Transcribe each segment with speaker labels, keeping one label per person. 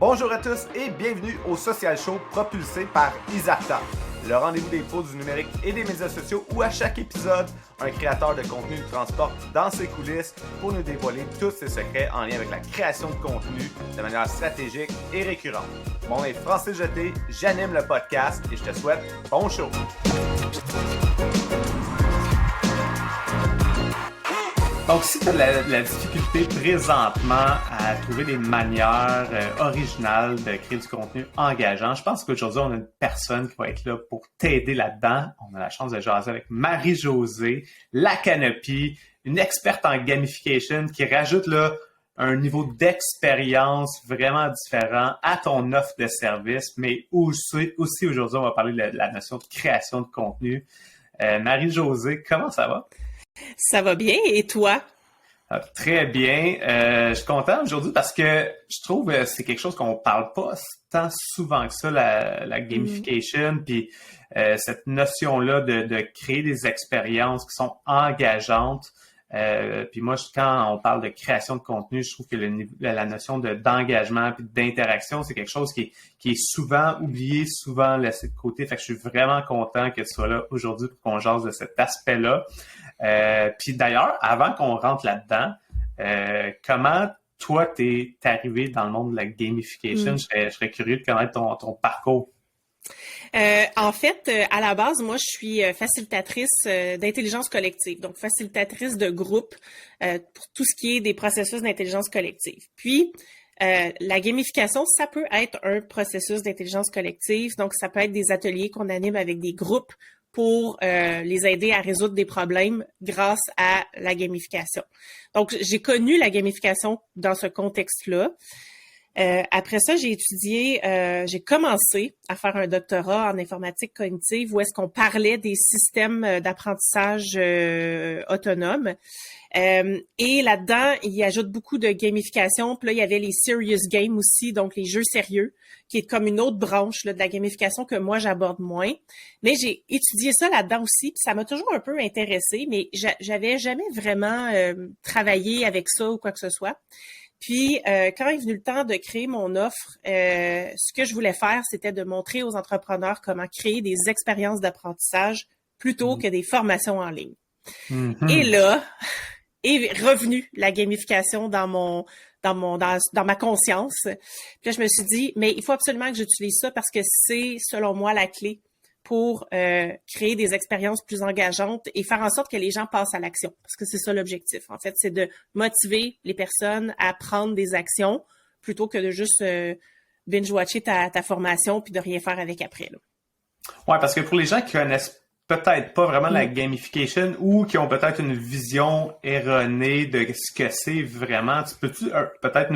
Speaker 1: Bonjour à tous et bienvenue au Social Show propulsé par Isarta, le rendez-vous des pros du numérique et des médias sociaux où à chaque épisode, un créateur de contenu nous transporte dans ses coulisses pour nous dévoiler tous ses secrets en lien avec la création de contenu de manière stratégique et récurrente. Mon nom est Francis Jeté, j'anime le podcast et je te souhaite bon show! Donc, si tu as la difficulté présentement à trouver des manières originales de créer du contenu engageant, je pense qu'aujourd'hui, on a une personne qui va être là pour t'aider là-dedans. On a la chance de jaser avec Marie-Josée, la Canopy, une experte en gamification qui rajoute là un niveau d'expérience vraiment différent à ton offre de service, mais aussi aujourd'hui, on va parler de la notion de création de contenu. Marie-Josée, comment ça va?
Speaker 2: Ça va bien, et toi?
Speaker 1: Très bien. Je suis content aujourd'hui parce que je trouve que c'est quelque chose qu'on parle pas tant souvent que ça, la gamification, puis cette notion-là de créer des expériences qui sont engageantes. Puis moi, quand on parle de création de contenu, je trouve que la notion d'engagement puis d'interaction, c'est quelque chose qui est souvent oublié, souvent laissé de côté. Fait que je suis vraiment content que tu sois là aujourd'hui pour qu'on jase de cet aspect-là. Puis d'ailleurs, avant qu'on rentre là-dedans, comment toi, t'es arrivé dans le monde de la gamification? Je serais curieux de connaître ton parcours.
Speaker 2: En fait, à la base, moi, je suis facilitatrice d'intelligence collective, donc facilitatrice de groupe pour tout ce qui est des processus d'intelligence collective. Puis, la gamification, ça peut être un processus d'intelligence collective, donc ça peut être des ateliers qu'on anime avec des groupes pour les aider à résoudre des problèmes grâce à la gamification. Donc, j'ai connu la gamification dans ce contexte-là. Après ça, j'ai commencé à faire un doctorat en informatique cognitive où est-ce qu'on parlait des systèmes d'apprentissage autonomes. Et là-dedans, il ajoute beaucoup de gamification. Puis là, il y avait les serious games aussi, donc les jeux sérieux, qui est comme une autre branche là, de la gamification que moi, j'aborde moins. Mais j'ai étudié ça là-dedans aussi, puis ça m'a toujours un peu intéressée, mais j'avais jamais vraiment travaillé avec ça ou quoi que ce soit. Puis, quand est venu le temps de créer mon offre, ce que je voulais faire, c'était de montrer aux entrepreneurs comment créer des expériences d'apprentissage plutôt que des formations en ligne. Et là, est revenue la gamification dans ma conscience. Puis là, je me suis dit, mais il faut absolument que j'utilise ça parce que c'est, selon moi, la clé pour créer des expériences plus engageantes et faire en sorte que les gens passent à l'action. Parce que c'est ça l'objectif. En fait, c'est de motiver les personnes à prendre des actions plutôt que de juste binge-watcher ta formation puis de rien faire avec après. Là.
Speaker 1: Ouais, parce que pour les gens qui connaissent peut-être pas vraiment la gamification ou qui ont peut-être une vision erronée de ce que c'est vraiment, tu peux-tu peut-être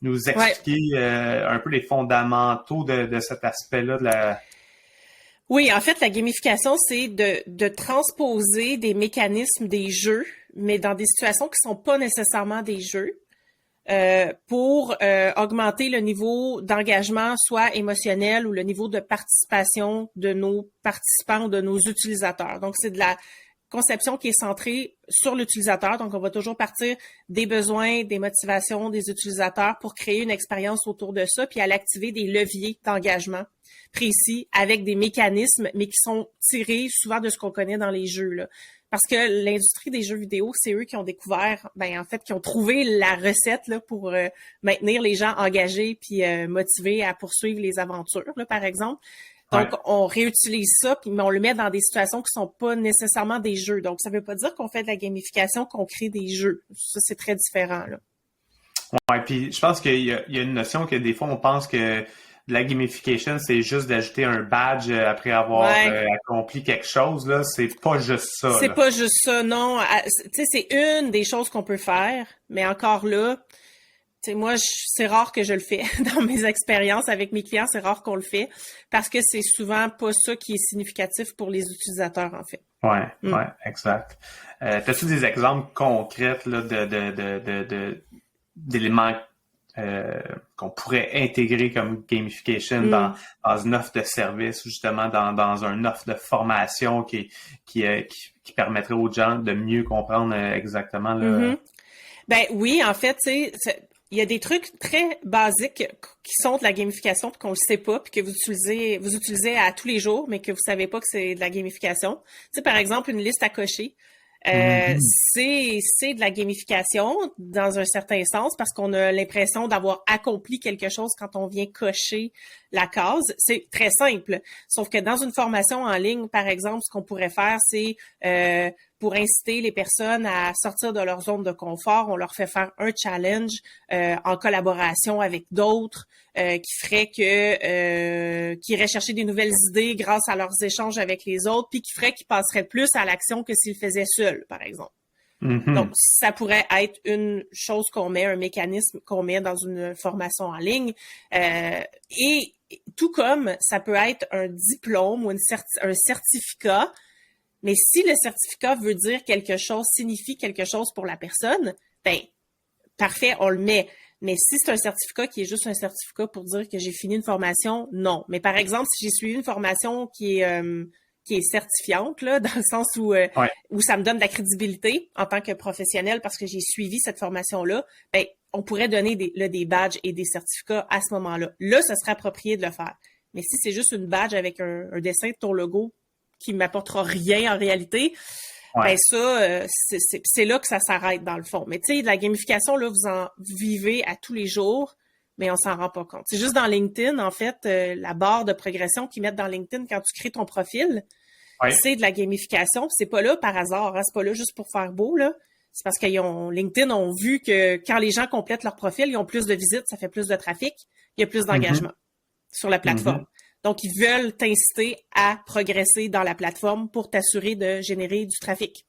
Speaker 1: nous expliquer un peu les fondamentaux de cet aspect-là de la...
Speaker 2: Oui, en fait, la gamification, c'est de transposer des mécanismes des jeux, mais dans des situations qui sont pas nécessairement des jeux, pour augmenter le niveau d'engagement, soit émotionnel ou le niveau de participation de nos participants ou de nos utilisateurs. Donc, c'est de la conception qui est centrée sur l'utilisateur. Donc, on va toujours partir des besoins, des motivations des utilisateurs pour créer une expérience autour de ça, puis aller activer des leviers d'engagement précis avec des mécanismes, mais qui sont tirés souvent de ce qu'on connaît dans les jeux, là. Parce que l'industrie des jeux vidéo, c'est eux qui ont découvert, qui ont trouvé la recette là, pour maintenir les gens engagés puis motivés à poursuivre les aventures, là, par exemple. Donc, on réutilise ça, mais on le met dans des situations qui sont pas nécessairement des jeux. Donc, ça veut pas dire qu'on fait de la gamification, qu'on crée des jeux. Ça, c'est très différent, là.
Speaker 1: Ouais, puis je pense qu'il y a une notion que des fois, on pense que la gamification, c'est juste d'ajouter un badge après avoir accompli quelque chose. Là, c'est pas juste ça.
Speaker 2: C'est pas juste ça, non. Tu sais, c'est une des choses qu'on peut faire, mais encore là, tu sais, moi, c'est rare que je le fais dans mes expériences avec mes clients. C'est rare qu'on le fait parce que c'est souvent pas ça qui est significatif pour les utilisateurs, en fait.
Speaker 1: Ouais, exact. T'as-tu des exemples concrets là, d'éléments qu'on pourrait intégrer comme gamification dans une offre de service ou justement dans une offre de formation qui permettrait aux gens de mieux comprendre exactement le...
Speaker 2: Ben oui, en fait, tu sais, il y a des trucs très basiques qui sont de la gamification puis qu'on le sait pas puis que vous utilisez à tous les jours mais que vous savez pas que c'est de la gamification. Tu sais, par exemple, une liste à cocher. C'est de la gamification dans un certain sens parce qu'on a l'impression d'avoir accompli quelque chose quand on vient cocher la case. C'est très simple. Sauf que dans une formation en ligne, par exemple, ce qu'on pourrait faire, c'est pour inciter les personnes à sortir de leur zone de confort, on leur fait faire un challenge en collaboration avec d'autres qui iraient chercher des nouvelles idées grâce à leurs échanges avec les autres, puis qui ferait qu'ils passeraient plus à l'action que s'ils le faisaient seuls, par exemple. Donc, ça pourrait être une chose qu'on met, un mécanisme qu'on met dans une formation en ligne. Et tout comme ça peut être un diplôme ou un certificat, mais si le certificat veut dire quelque chose, signifie quelque chose pour la personne, ben parfait, on le met. Mais si c'est un certificat qui est juste un certificat pour dire que j'ai fini une formation, non. Mais par exemple, si j'ai suivi une formation qui est certifiante, là, dans le sens où ça me donne de la crédibilité en tant que professionnel parce que j'ai suivi cette formation-là, ben on pourrait donner des badges et des certificats à ce moment-là. Là, ce serait approprié de le faire. Mais si c'est juste une badge avec un dessin de ton logo qui m'apportera rien en réalité, ben ça, c'est là que ça s'arrête dans le fond. Mais tu sais, de la gamification, là, vous en vivez à tous les jours, mais on s'en rend pas compte. C'est juste dans LinkedIn, en fait, la barre de progression qu'ils mettent dans LinkedIn quand tu crées ton profil, c'est de la gamification. C'est pas là par hasard, hein, c'est pas là juste pour faire beau, là. C'est parce que LinkedIn ont vu que quand les gens complètent leur profil, ils ont plus de visites, ça fait plus de trafic, il y a plus d'engagement sur la plateforme. Donc, ils veulent t'inciter à progresser dans la plateforme pour t'assurer de générer du trafic.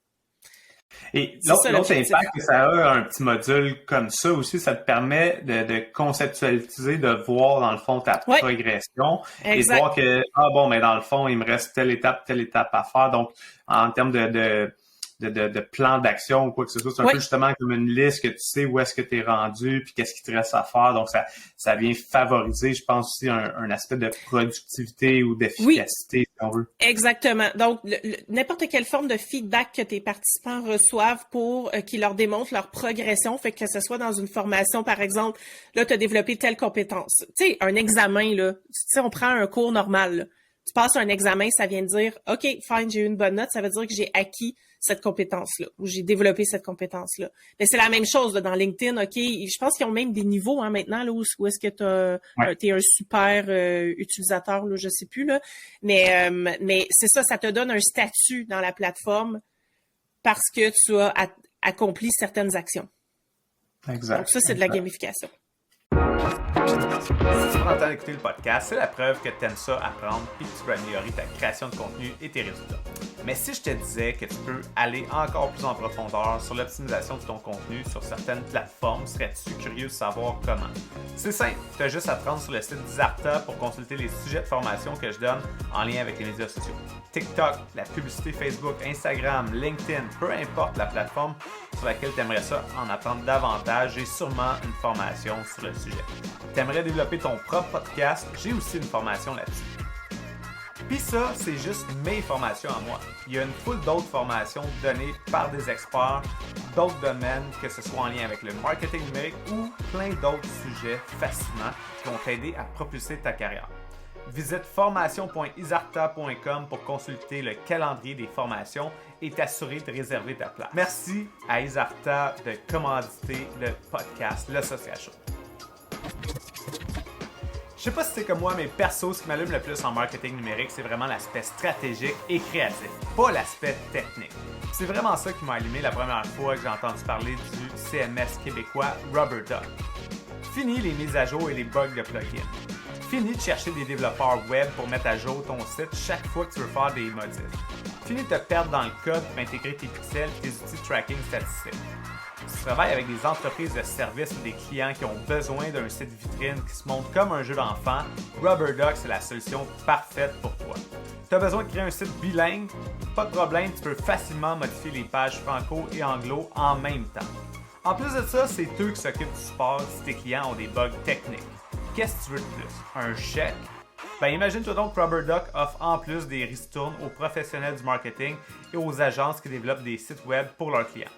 Speaker 1: Et l'autre impact que ça a, un petit module comme ça aussi, ça te permet de conceptualiser, de voir dans le fond ta progression et de voir que, mais dans le fond, il me reste telle étape à faire. Donc, en termes de plan d'action ou quoi que ce soit. C'est un peu justement comme une liste que tu sais où est-ce que tu es rendu puis qu'est-ce qui te reste à faire. Donc, ça vient favoriser, je pense, aussi un aspect de productivité ou d'efficacité, si on veut.
Speaker 2: Exactement. Donc, n'importe quelle forme de feedback que tes participants reçoivent pour qu'ils leur démontrent leur progression, fait que ce soit dans une formation, par exemple, là, tu as développé telle compétence. Tu sais, un examen, là, tu sais, on prend un cours normal, là. Tu passes un examen, ça vient de dire « OK, fine, j'ai eu une bonne note », ça veut dire que j'ai acquis cette compétence-là, ou j'ai développé cette compétence-là. Mais c'est la même chose là, dans LinkedIn, OK, je pense qu'ils ont même des niveaux maintenant, là, où est-ce que t'es un super utilisateur, là, je sais plus, là. Mais c'est ça te donne un statut dans la plateforme parce que tu as accompli certaines actions.
Speaker 1: Exact.
Speaker 2: Donc ça, c'est de la gamification.
Speaker 1: Si tu prends le temps d'écouter le podcast, c'est la preuve que tu aimes ça apprendre et que tu peux améliorer ta création de contenu et tes résultats. Mais si je te disais que tu peux aller encore plus en profondeur sur l'optimisation de ton contenu sur certaines plateformes, serais-tu curieux de savoir comment? C'est simple, tu as juste à te rendre sur le site d'Izarta pour consulter les sujets de formation que je donne en lien avec les médias sociaux. TikTok, la publicité Facebook, Instagram, LinkedIn, peu importe la plateforme sur laquelle tu aimerais ça en apprendre davantage, j'ai sûrement une formation sur le sujet. Tu aimerais développer ton propre podcast, j'ai aussi une formation là-dessus. Puis ça, c'est juste mes formations à moi. Il y a une foule d'autres formations données par des experts d'autres domaines, que ce soit en lien avec le marketing numérique ou plein d'autres sujets fascinants qui vont t'aider à propulser ta carrière. Visite formation.izarta.com pour consulter le calendrier des formations et t'assurer de réserver ta place. Merci à Izarta de commanditer le podcast Le Social Show. Je sais pas si c'est comme moi, mais perso, ce qui m'allume le plus en marketing numérique, c'est vraiment l'aspect stratégique et créatif, pas l'aspect technique. C'est vraiment ça qui m'a allumé la première fois que j'ai entendu parler du CMS québécois RubberDuck. Fini les mises à jour et les bugs de plugins. Fini de chercher des développeurs web pour mettre à jour ton site chaque fois que tu veux faire des modifs. Fini de te perdre dans le code pour intégrer tes pixels et tes outils de tracking statistiques. Si tu travailles avec des entreprises de services ou des clients qui ont besoin d'un site vitrine qui se montre comme un jeu d'enfant, RubberDuck, c'est la solution parfaite pour toi. Tu as besoin de créer un site bilingue? Pas de problème, tu peux facilement modifier les pages franco et anglo en même temps. En plus de ça, c'est eux qui s'occupent du support si tes clients ont des bugs techniques. Qu'est-ce que tu veux de plus? Un chèque? Ben imagine-toi donc que RubberDuck offre en plus des ristournes aux professionnels du marketing et aux agences qui développent des sites web pour leurs clients.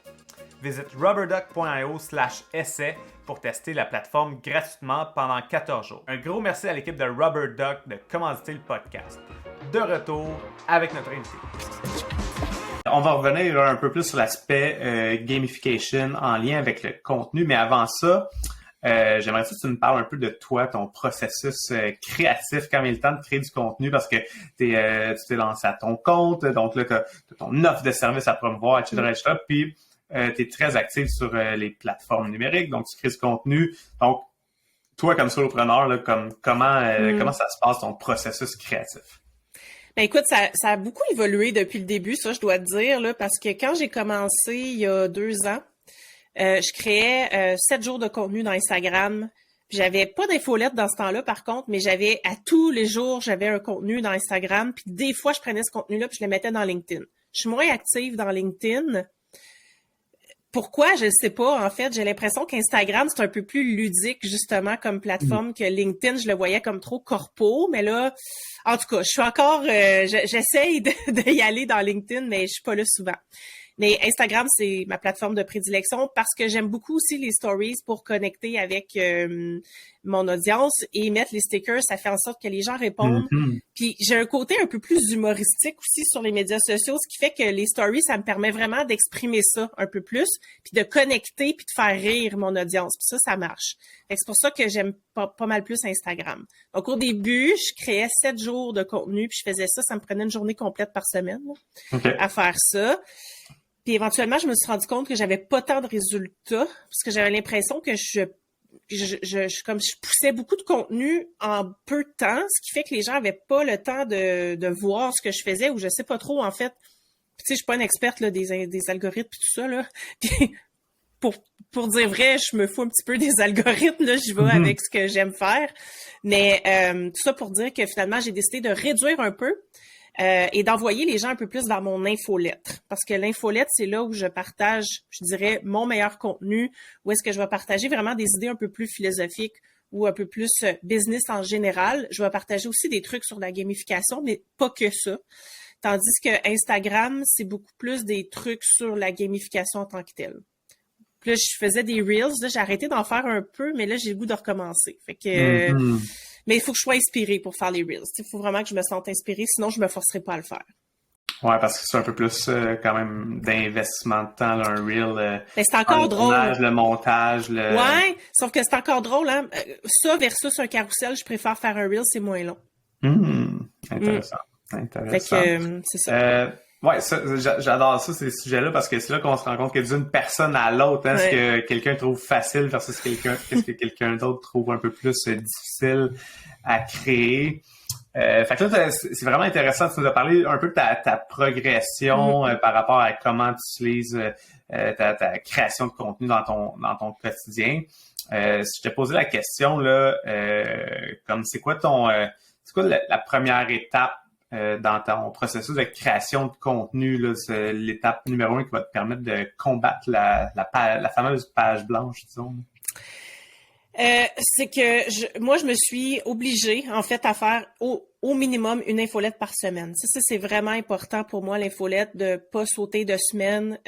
Speaker 1: visite rubberduck.io/essai pour tester la plateforme gratuitement pendant 14 jours. Un gros merci à l'équipe de Rubberduck de commanditer le podcast. De retour avec notre invité. On va revenir un peu plus sur l'aspect gamification en lien avec le contenu, mais avant ça, j'aimerais que tu me parles un peu de toi, ton processus créatif, quand il est le temps de créer du contenu, parce que tu t'es lancé à ton compte, donc là, tu as ton offre de service à promouvoir, etc., etc. Puis, tu es très actif sur les plateformes numériques, donc tu crées du contenu. Donc, toi, comme solopreneur, là, comment ça se passe, ton processus créatif?
Speaker 2: Ben écoute, ça a beaucoup évolué depuis le début, ça, je dois te dire, là, parce que quand j'ai commencé il y a 2 ans, je créais 7 jours de contenu dans Instagram. J'avais pas d'infolette dans ce temps-là, par contre, mais j'avais à tous les jours, j'avais un contenu dans Instagram. Puis des fois, je prenais ce contenu-là puis je le mettais dans LinkedIn. Je suis moins active dans LinkedIn. Pourquoi? Je ne sais pas. En fait, j'ai l'impression qu'Instagram, c'est un peu plus ludique, justement, comme plateforme que LinkedIn. Je le voyais comme trop corpo, mais là, en tout cas, je suis encore, j'essaye d'y aller dans LinkedIn, mais je suis pas là souvent. Mais Instagram, c'est ma plateforme de prédilection parce que j'aime beaucoup aussi les stories pour connecter avec mon audience et mettre les stickers, ça fait en sorte que les gens répondent. Puis j'ai un côté un peu plus humoristique aussi sur les médias sociaux, ce qui fait que les stories, ça me permet vraiment d'exprimer ça un peu plus, puis de connecter puis de faire rire mon audience. Puis ça marche. Fait que c'est pour ça que j'aime pas mal plus Instagram. Donc au début, je créais 7 jours de contenu, puis je faisais ça me prenait une journée complète par semaine à faire ça. Puis éventuellement, je me suis rendu compte que j'avais pas tant de résultats parce que j'avais l'impression que je poussais beaucoup de contenu en peu de temps, ce qui fait que les gens avaient pas le temps de voir ce que je faisais ou je sais pas trop en fait. Puis, tu sais, je suis pas une experte là, des algorithmes et tout ça là. Puis, pour dire vrai, je me fous un petit peu des algorithmes là, je vais avec ce que j'aime faire. Mais tout ça pour dire que finalement, j'ai décidé de réduire un peu. Et d'envoyer les gens un peu plus vers mon infolettre. Parce que l'infolettre, c'est là où je partage, je dirais, mon meilleur contenu, où est-ce que je vais partager vraiment des idées un peu plus philosophiques ou un peu plus business en général. Je vais partager aussi des trucs sur la gamification, mais pas que ça. Tandis que Instagram, c'est beaucoup plus des trucs sur la gamification en tant que telle. Puis là, je faisais des Reels, là, j'ai arrêté d'en faire un peu, mais là, j'ai le goût de recommencer. Fait que... Mais il faut que je sois inspirée pour faire les Reels. Il faut vraiment que je me sente inspirée, sinon je me forcerai pas à le faire.
Speaker 1: Ouais, parce que c'est un peu plus quand même d'investissement de temps, là, un Reel.
Speaker 2: Mais c'est encore drôle.
Speaker 1: Le montage,
Speaker 2: Ouais, sauf que c'est encore drôle, hein. Ça versus un carrousel, je préfère faire un Reel, c'est moins long.
Speaker 1: Intéressant. Intéressant.
Speaker 2: Fait que c'est ça.
Speaker 1: Ouais, j'adore ça, ces sujets-là, parce que c'est là qu'on se rend compte que d'une personne à l'autre, ce que quelqu'un trouve facile versus qu'est-ce que quelqu'un d'autre trouve un peu plus difficile à créer. Fait que là, c'est vraiment intéressant. Tu nous as parlé un peu de ta progression par rapport à comment tu utilises ta création de contenu dans ton quotidien. Si je t'ai posé la question, là, comme c'est quoi la première étape dans ton processus de création de contenu, là, c'est l'étape numéro 1 qui va te permettre de combattre la fameuse page blanche, disons.
Speaker 2: C'est que moi, je me suis obligée, en fait, à faire au minimum une infolette par semaine. Ça, c'est vraiment important pour moi, l'infolette, de pas sauter de semaine.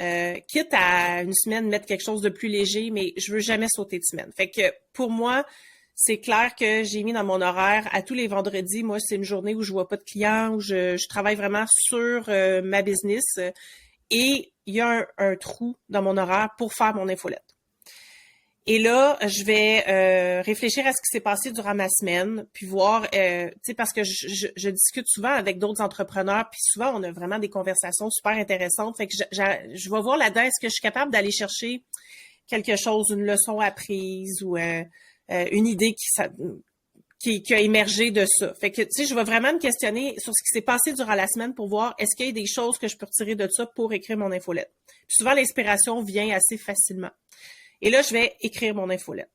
Speaker 2: Quitte à une semaine mettre quelque chose de plus léger, mais je veux jamais sauter de semaine. Fait que pour moi, c'est clair que j'ai mis dans mon horaire à tous les vendredis. Moi, c'est une journée où je vois pas de clients, où je travaille vraiment sur ma business. Et il y a un trou dans mon horaire pour faire mon infolette. Et là, je vais réfléchir à ce qui s'est passé durant ma semaine, puis voir, tu sais, parce que je discute souvent avec d'autres entrepreneurs, puis souvent, on a vraiment des conversations super intéressantes. Fait que je vais voir là-dedans, est-ce que je suis capable d'aller chercher quelque chose, une leçon apprise ou une idée qui a émergé de ça. Fait que, tu sais, je vais vraiment me questionner sur ce qui s'est passé durant la semaine pour voir est-ce qu'il y a des choses que je peux retirer de ça pour écrire mon infolette. Puis souvent, l'inspiration vient assez facilement. Et là, je vais écrire mon infolette.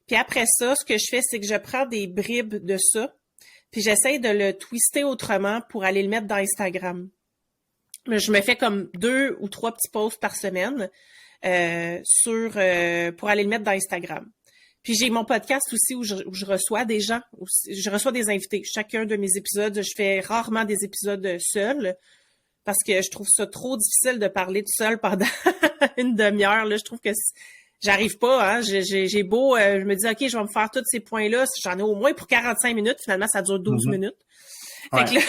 Speaker 2: Puis après ça, ce que je fais, c'est que je prends des bribes de ça, puis j'essaie de le twister autrement pour aller le mettre dans Instagram. Je me fais comme 2 ou 3 petits posts par semaine pour aller le mettre dans Instagram. Puis j'ai mon podcast aussi où je reçois des gens, je reçois des invités. Chacun de mes épisodes, je fais rarement des épisodes seuls parce que je trouve ça trop difficile de parler tout seul pendant une demi-heure. Là, je trouve que j'arrive pas. Hein? J'ai beau, je me dis, OK, je vais me faire tous ces points-là. J'en ai au moins pour 45 minutes. Finalement, ça dure 12 minutes. Fait que là,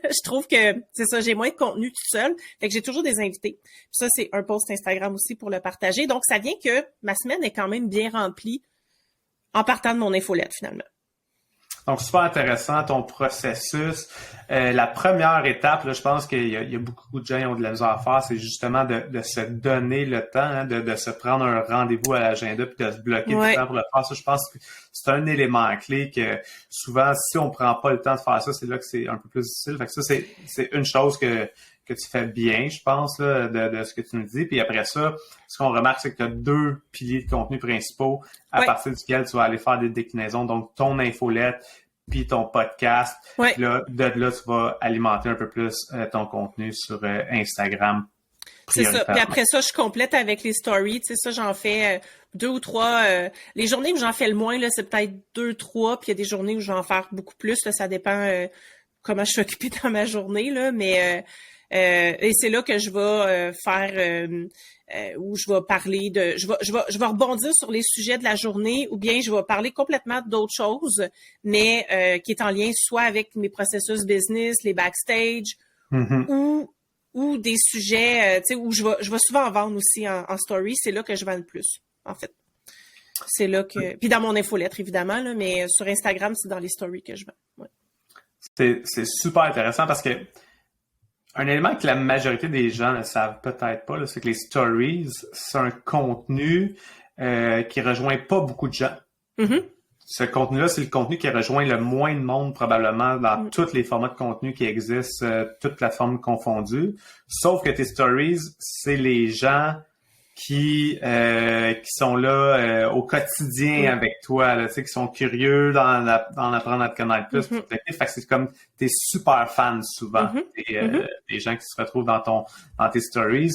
Speaker 2: je trouve que c'est ça, j'ai moins de contenu tout seul. Fait que j'ai toujours des invités. Puis ça, c'est un post Instagram aussi pour le partager. Donc, ça vient que ma semaine est quand même bien remplie en partant de mon infolette, finalement.
Speaker 1: Donc, super intéressant ton processus. La première étape, là, je pense qu'il y a beaucoup de gens qui ont de la misère à faire, c'est justement de se donner le temps, hein, de se prendre un rendez-vous à l'agenda puis de se bloquer du temps pour le faire. Ça, je pense que c'est un élément clé que souvent, si on prend pas le temps de faire ça, c'est là que c'est un peu plus difficile. Fait que ça, c'est une chose que tu fais bien, je pense, là, de ce que tu nous dis. Puis après ça, ce qu'on remarque, c'est que tu as 2 piliers de contenu principaux à partir duquel tu vas aller faire des déclinaisons. Donc, ton infolette puis ton podcast. Puis là, de là, tu vas alimenter un peu plus ton contenu sur Instagram.
Speaker 2: C'est ça. Puis après ça, je complète avec les stories. Tu sais, ça, j'en fais 2 ou 3. Les journées où j'en fais le moins, là, c'est peut-être 2, 3. Puis il y a des journées où je vais en faire beaucoup plus. Là, ça dépend comment je suis occupée dans ma journée, là. Mais et c'est là que je vais faire où je vais parler de je vais rebondir sur les sujets de la journée ou bien je vais parler complètement d'autres choses, mais qui est en lien soit avec mes processus business, les backstage ou des sujets tu sais où je vais souvent en vendre aussi en story, c'est là que je vends le plus en fait. C'est là que puis dans mon infolettre évidemment là, mais sur Instagram, c'est dans les stories que je vends. Ouais.
Speaker 1: C'est super intéressant parce que un élément que la majorité des gens ne savent peut-être pas, là, c'est que les stories, c'est un contenu qui rejoint pas beaucoup de gens. Ce contenu-là, c'est le contenu qui rejoint le moins de monde probablement dans tous les formats de contenu qui existent, toutes plateformes confondues. Sauf que tes stories, c'est les gens qui sont là au quotidien avec toi, là, tu sais, qui sont curieux d'en apprendre à te connaître plus. Fait que c'est comme t'es super fan souvent des gens qui se retrouvent dans tes stories.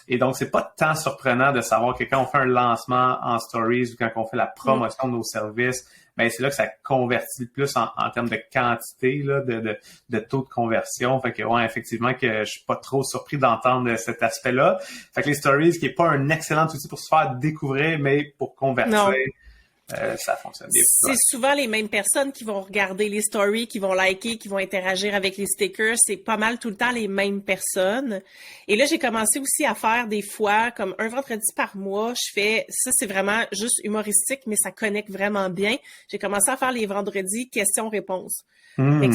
Speaker 1: Et donc, c'est pas tant surprenant de savoir que quand on fait un lancement en stories ou quand on fait la promotion de nos services, ben c'est là que ça convertit le plus en termes de quantité, là, de taux de conversion. Fait que ouais, effectivement que je suis pas trop surpris d'entendre cet aspect-là. Fait que les stories, qui est pas un excellent outil pour se faire découvrir, mais pour convertir. Ça fonctionne bien.
Speaker 2: C'est souvent les mêmes personnes qui vont regarder les stories, qui vont liker, qui vont interagir avec les stickers. C'est pas mal tout le temps les mêmes personnes. Et là, j'ai commencé aussi à faire des fois, comme un vendredi par mois, je fais, ça c'est vraiment juste humoristique, mais ça connecte vraiment bien. J'ai commencé à faire les vendredis questions-réponses. Fait que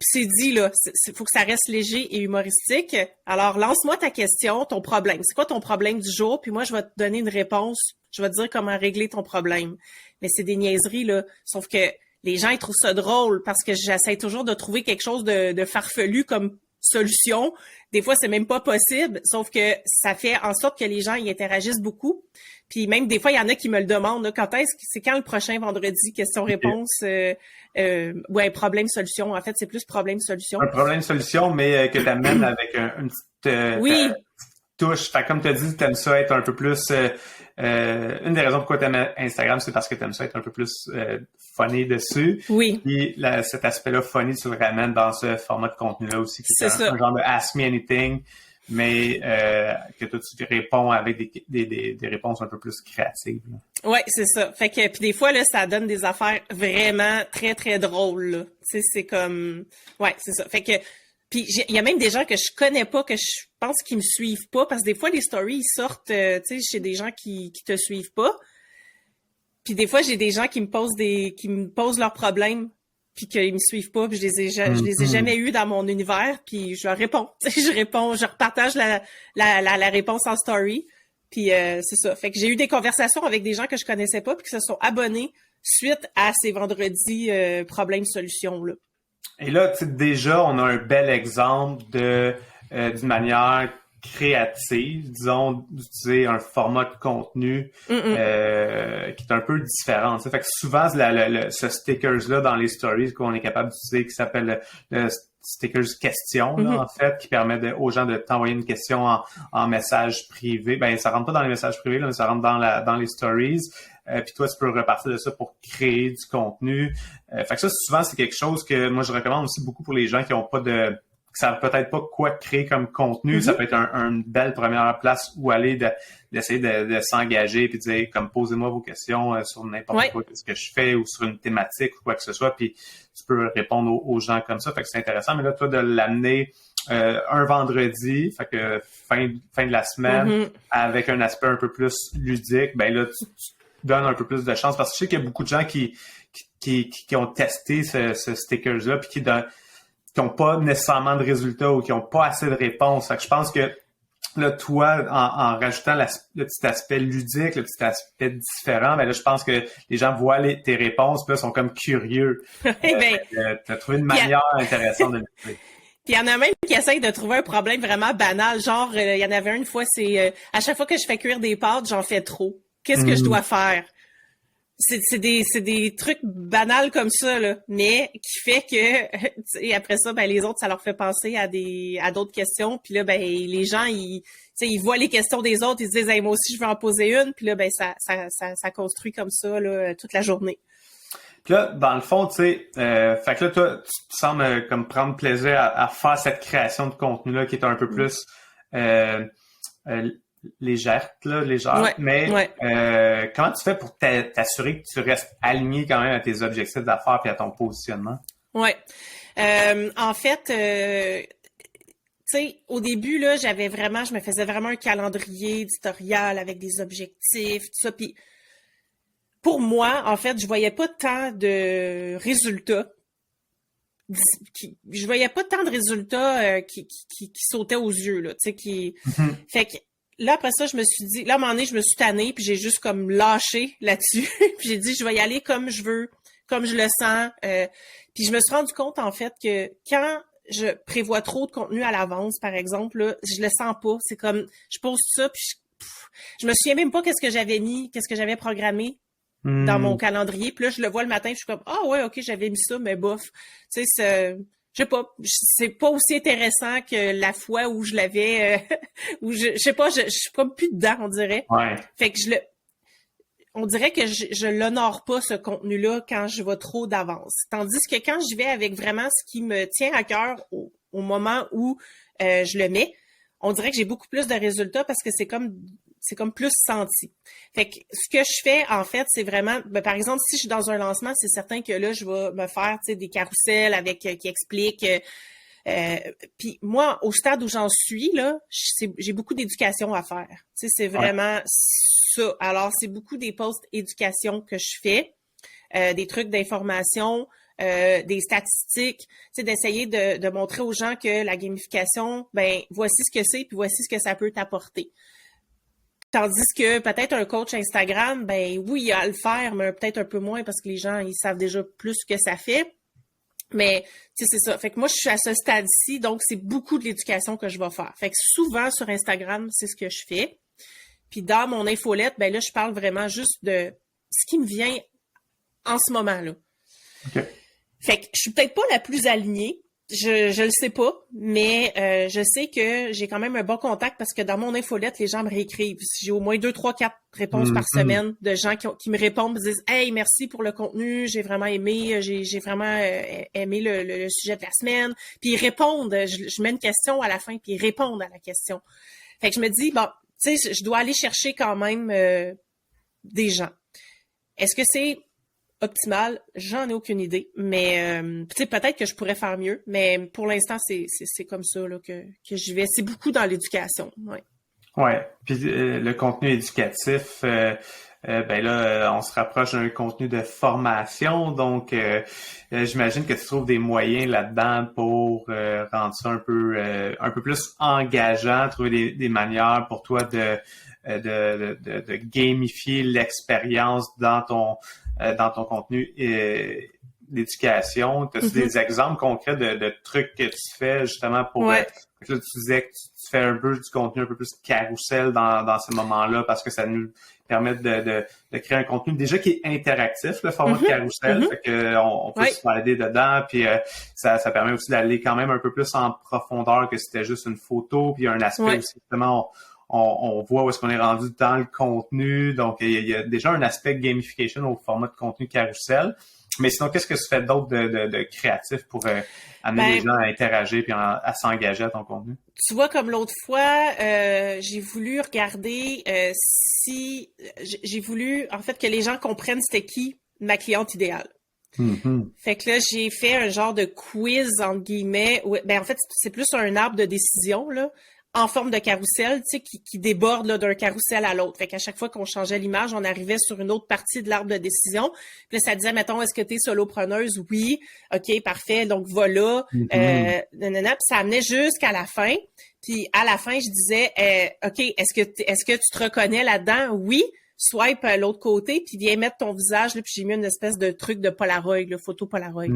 Speaker 2: c'est dit, là. Faut que ça reste léger et humoristique. Alors, lance-moi ta question, ton problème. C'est quoi ton problème du jour? Puis moi, je vais te donner une réponse. Je vais te dire comment régler ton problème. Mais c'est des niaiseries, là. Sauf que les gens, ils trouvent ça drôle parce que j'essaie toujours de trouver quelque chose de farfelu comme solution. Des fois, c'est même pas possible. Sauf que ça fait en sorte que les gens y interagissent beaucoup. Puis même des fois, il y en a qui me le demandent, là, c'est quand le prochain vendredi, question-réponse, ouais, problème-solution. En fait, c'est plus problème-solution.
Speaker 1: Un problème-solution, mais que tu amènes avec une petite touche. Fait, comme tu as dit, tu aimes ça être un peu plus... une des raisons pourquoi tu aimes Instagram, c'est parce que tu aimes ça être un peu plus funny dessus.
Speaker 2: Oui.
Speaker 1: Puis cet aspect-là funny, tu le ramènes dans ce format de contenu-là aussi, qui est un genre de Ask Me Anything, mais que toi, tu réponds avec des réponses un peu plus créatives.
Speaker 2: Oui, c'est ça. Fait que puis des fois, là, ça donne des affaires vraiment très, très drôles. Là. Tu sais, c'est comme... Ouais, c'est ça. Fait que... Puis il y a même des gens que je connais pas, que je pense qu'ils me suivent pas, parce que des fois, les stories, ils sortent, tu sais, chez des gens qui te suivent pas. Puis des fois, j'ai des gens qui me posent leurs problèmes, puis qu'ils me suivent pas, puis je les ai jamais eus dans mon univers, puis je leur réponds. Je repartage la réponse en story. Puis c'est ça. Fait que j'ai eu des conversations avec des gens que je connaissais pas, puis qui se sont abonnés suite à ces vendredis problèmes-solutions là.
Speaker 1: Et là, tu sais, déjà, on a un bel exemple d'une manière créative, disons, d'utiliser un format de contenu qui est un peu différent. Tu sais. Fait que souvent, ce stickers-là dans les stories qu'on est capable d'utiliser, qui s'appelle le stickers question, là, en fait, qui permet aux gens de t'envoyer une question en message privé. Ben, ça rentre pas dans les messages privés, là, mais ça rentre dans les stories. Puis toi, tu peux repartir de ça pour créer du contenu. Fait que ça, souvent, c'est quelque chose que moi, je recommande aussi beaucoup pour les gens qui n'ont pas de savent peut-être pas quoi créer comme contenu, ça peut être une belle première place où aller d'essayer de s'engager puis de dire comme posez-moi vos questions sur n'importe quoi ce que je fais ou sur une thématique ou quoi que ce soit, puis tu peux répondre aux gens comme ça. Fait que c'est intéressant. Mais là, toi, de l'amener un vendredi, fait que fin de la semaine, avec un aspect un peu plus ludique, ben là, tu donnes un peu plus de chance. Parce que je sais qu'il y a beaucoup de gens qui ont testé ce stickers-là puis qui n'ont pas nécessairement de résultats ou qui n'ont pas assez de réponses. Fait que je pense que là, toi, en rajoutant le petit aspect ludique, le petit aspect différent, ben là, je pense que les gens voient tes réponses, puis là, sont comme curieux. Tu as trouvé une manière intéressante de le faire.
Speaker 2: Puis il y en a même qui essayent de trouver un problème vraiment banal. Genre, il y en avait une fois, c'est à chaque fois que je fais cuire des pâtes, j'en fais trop. Qu'est-ce que je dois faire? C'est des trucs banals comme ça, là, mais qui fait que et après ça, ben les autres, ça leur fait penser à d'autres questions. Puis là, ben les gens, ils voient les questions des autres, ils se disent hey, moi aussi je veux en poser une. Puis là, ben ça construit comme ça là, toute la journée.
Speaker 1: Puis là, dans le fond, tu sais, fait que là, toi, tu sembles comme prendre plaisir à faire cette création de contenu-là qui est un peu plus légère, mais comment tu fais pour t'assurer que tu restes aligné quand même à tes objectifs d'affaires et à ton positionnement?
Speaker 2: Ouais. En fait, tu sais, au début, là, je me faisais vraiment un calendrier éditorial avec des objectifs, tout ça. Puis pour moi, en fait, je voyais pas tant de résultats. Je voyais pas tant de résultats qui sautaient aux yeux, là, tu sais, Fait que là, après ça, je me suis dit, là, à un moment donné, je me suis tannée, puis j'ai juste comme lâché là-dessus. Puis j'ai dit, je vais y aller comme je veux, comme je le sens. Puis je me suis rendu compte, en fait, que quand je prévois trop de contenu à l'avance, par exemple, là, je le sens pas. C'est comme, je pose ça, puis je me souviens même pas qu'est-ce que j'avais programmé dans mon calendrier. Puis là, je le vois le matin, je suis comme, ah ouais, ok, j'avais mis ça, mais bof. Tu sais, je sais pas, c'est pas aussi intéressant que la fois où je l'avais, où je sais pas, je suis comme plus dedans, on dirait.
Speaker 1: Ouais.
Speaker 2: Fait que on dirait que je l'honore pas, ce contenu-là, quand je vais trop d'avance. Tandis que quand je vais avec vraiment ce qui me tient à cœur au moment où je le mets, on dirait que j'ai beaucoup plus de résultats parce que c'est comme plus senti. Fait que ce que je fais, en fait, c'est vraiment, par exemple, si je suis dans un lancement, c'est certain que là, je vais me faire, des carousels avec qui expliquent. Puis moi, au stade où j'en suis, là, j'ai beaucoup d'éducation à faire. C'est vraiment ça. Alors, c'est beaucoup des posts éducation que je fais, des trucs d'information, des statistiques, d'essayer de montrer aux gens que la gamification, ben voici ce que c'est, puis voici ce que ça peut t'apporter. Tandis que peut-être un coach Instagram, ben oui, il a à le faire, mais peut-être un peu moins parce que les gens, ils savent déjà plus ce que ça fait. Mais, tu sais, c'est ça. Fait que moi, je suis à ce stade-ci, donc c'est beaucoup de l'éducation que je vais faire. Fait que souvent, sur Instagram, c'est ce que je fais. Puis dans mon infolette, ben là, je parle vraiment juste de ce qui me vient en ce moment-là.
Speaker 1: Okay.
Speaker 2: Fait que je suis peut-être pas la plus alignée. Je le sais pas, mais je sais que j'ai quand même un bon contact parce que dans mon infolette, les gens me réécrivent. J'ai au moins 2, 3, 4 réponses par semaine de gens qui me répondent, me disent « Hey, merci pour le contenu, j'ai vraiment aimé, j'ai vraiment aimé le sujet de la semaine. » Puis ils répondent, je mets une question à la fin, puis ils répondent à la question. Fait que je me dis, bon, tu sais, je dois aller chercher quand même des gens. Est-ce que c'est optimal? J'en ai aucune idée, mais peut-être que je pourrais faire mieux, mais pour l'instant, c'est comme ça là, que j'y vais. C'est beaucoup dans l'éducation, ouais.
Speaker 1: Ouais, puis le contenu éducatif, ben là, on se rapproche d'un contenu de formation, donc j'imagine que tu trouves des moyens là-dedans pour rendre ça un peu plus engageant, trouver des manières pour toi de gamifier l'expérience dans ton contenu d'éducation. As-tu des exemples concrets de trucs que tu fais justement pour...
Speaker 2: Ouais.
Speaker 1: Là, tu disais que tu fais un peu du contenu un peu plus carrousel dans ces moments-là parce que ça nous permet de créer un contenu déjà qui est interactif, le format de carrousel. Fait que on peut se balader dedans, puis ça permet aussi d'aller quand même un peu plus en profondeur que si c'était juste une photo, puis il y a un aspect aussi, justement, on voit où est-ce qu'on est rendu dans le contenu. Donc, il y a déjà un aspect gamification au format de contenu carousel. Mais sinon, qu'est-ce que tu fais d'autre de créatif pour amener les gens à interagir puis à s'engager à ton contenu?
Speaker 2: Tu vois, comme l'autre fois, j'ai voulu regarder si j'ai voulu en fait que les gens comprennent c'était qui ma cliente idéale.
Speaker 1: Mm-hmm.
Speaker 2: Fait que là, j'ai fait un genre de quiz entre guillemets. Ben en fait, c'est plus un arbre de décision là, en forme de carrousel, tu sais, qui déborde là, d'un carrousel à l'autre. Fait qu'à chaque fois qu'on changeait l'image, on arrivait sur une autre partie de l'arbre de décision. Puis là, ça disait, mettons, est-ce que t'es solopreneuse? Oui. OK, parfait. Donc voilà. Nanana. Puis ça amenait jusqu'à la fin. Puis à la fin, je disais, OK, est-ce que tu te reconnais là-dedans? Oui. Swipe à l'autre côté, puis viens mettre ton visage, là, puis j'ai mis une espèce de truc de Polaroid, là, photo Polaroid.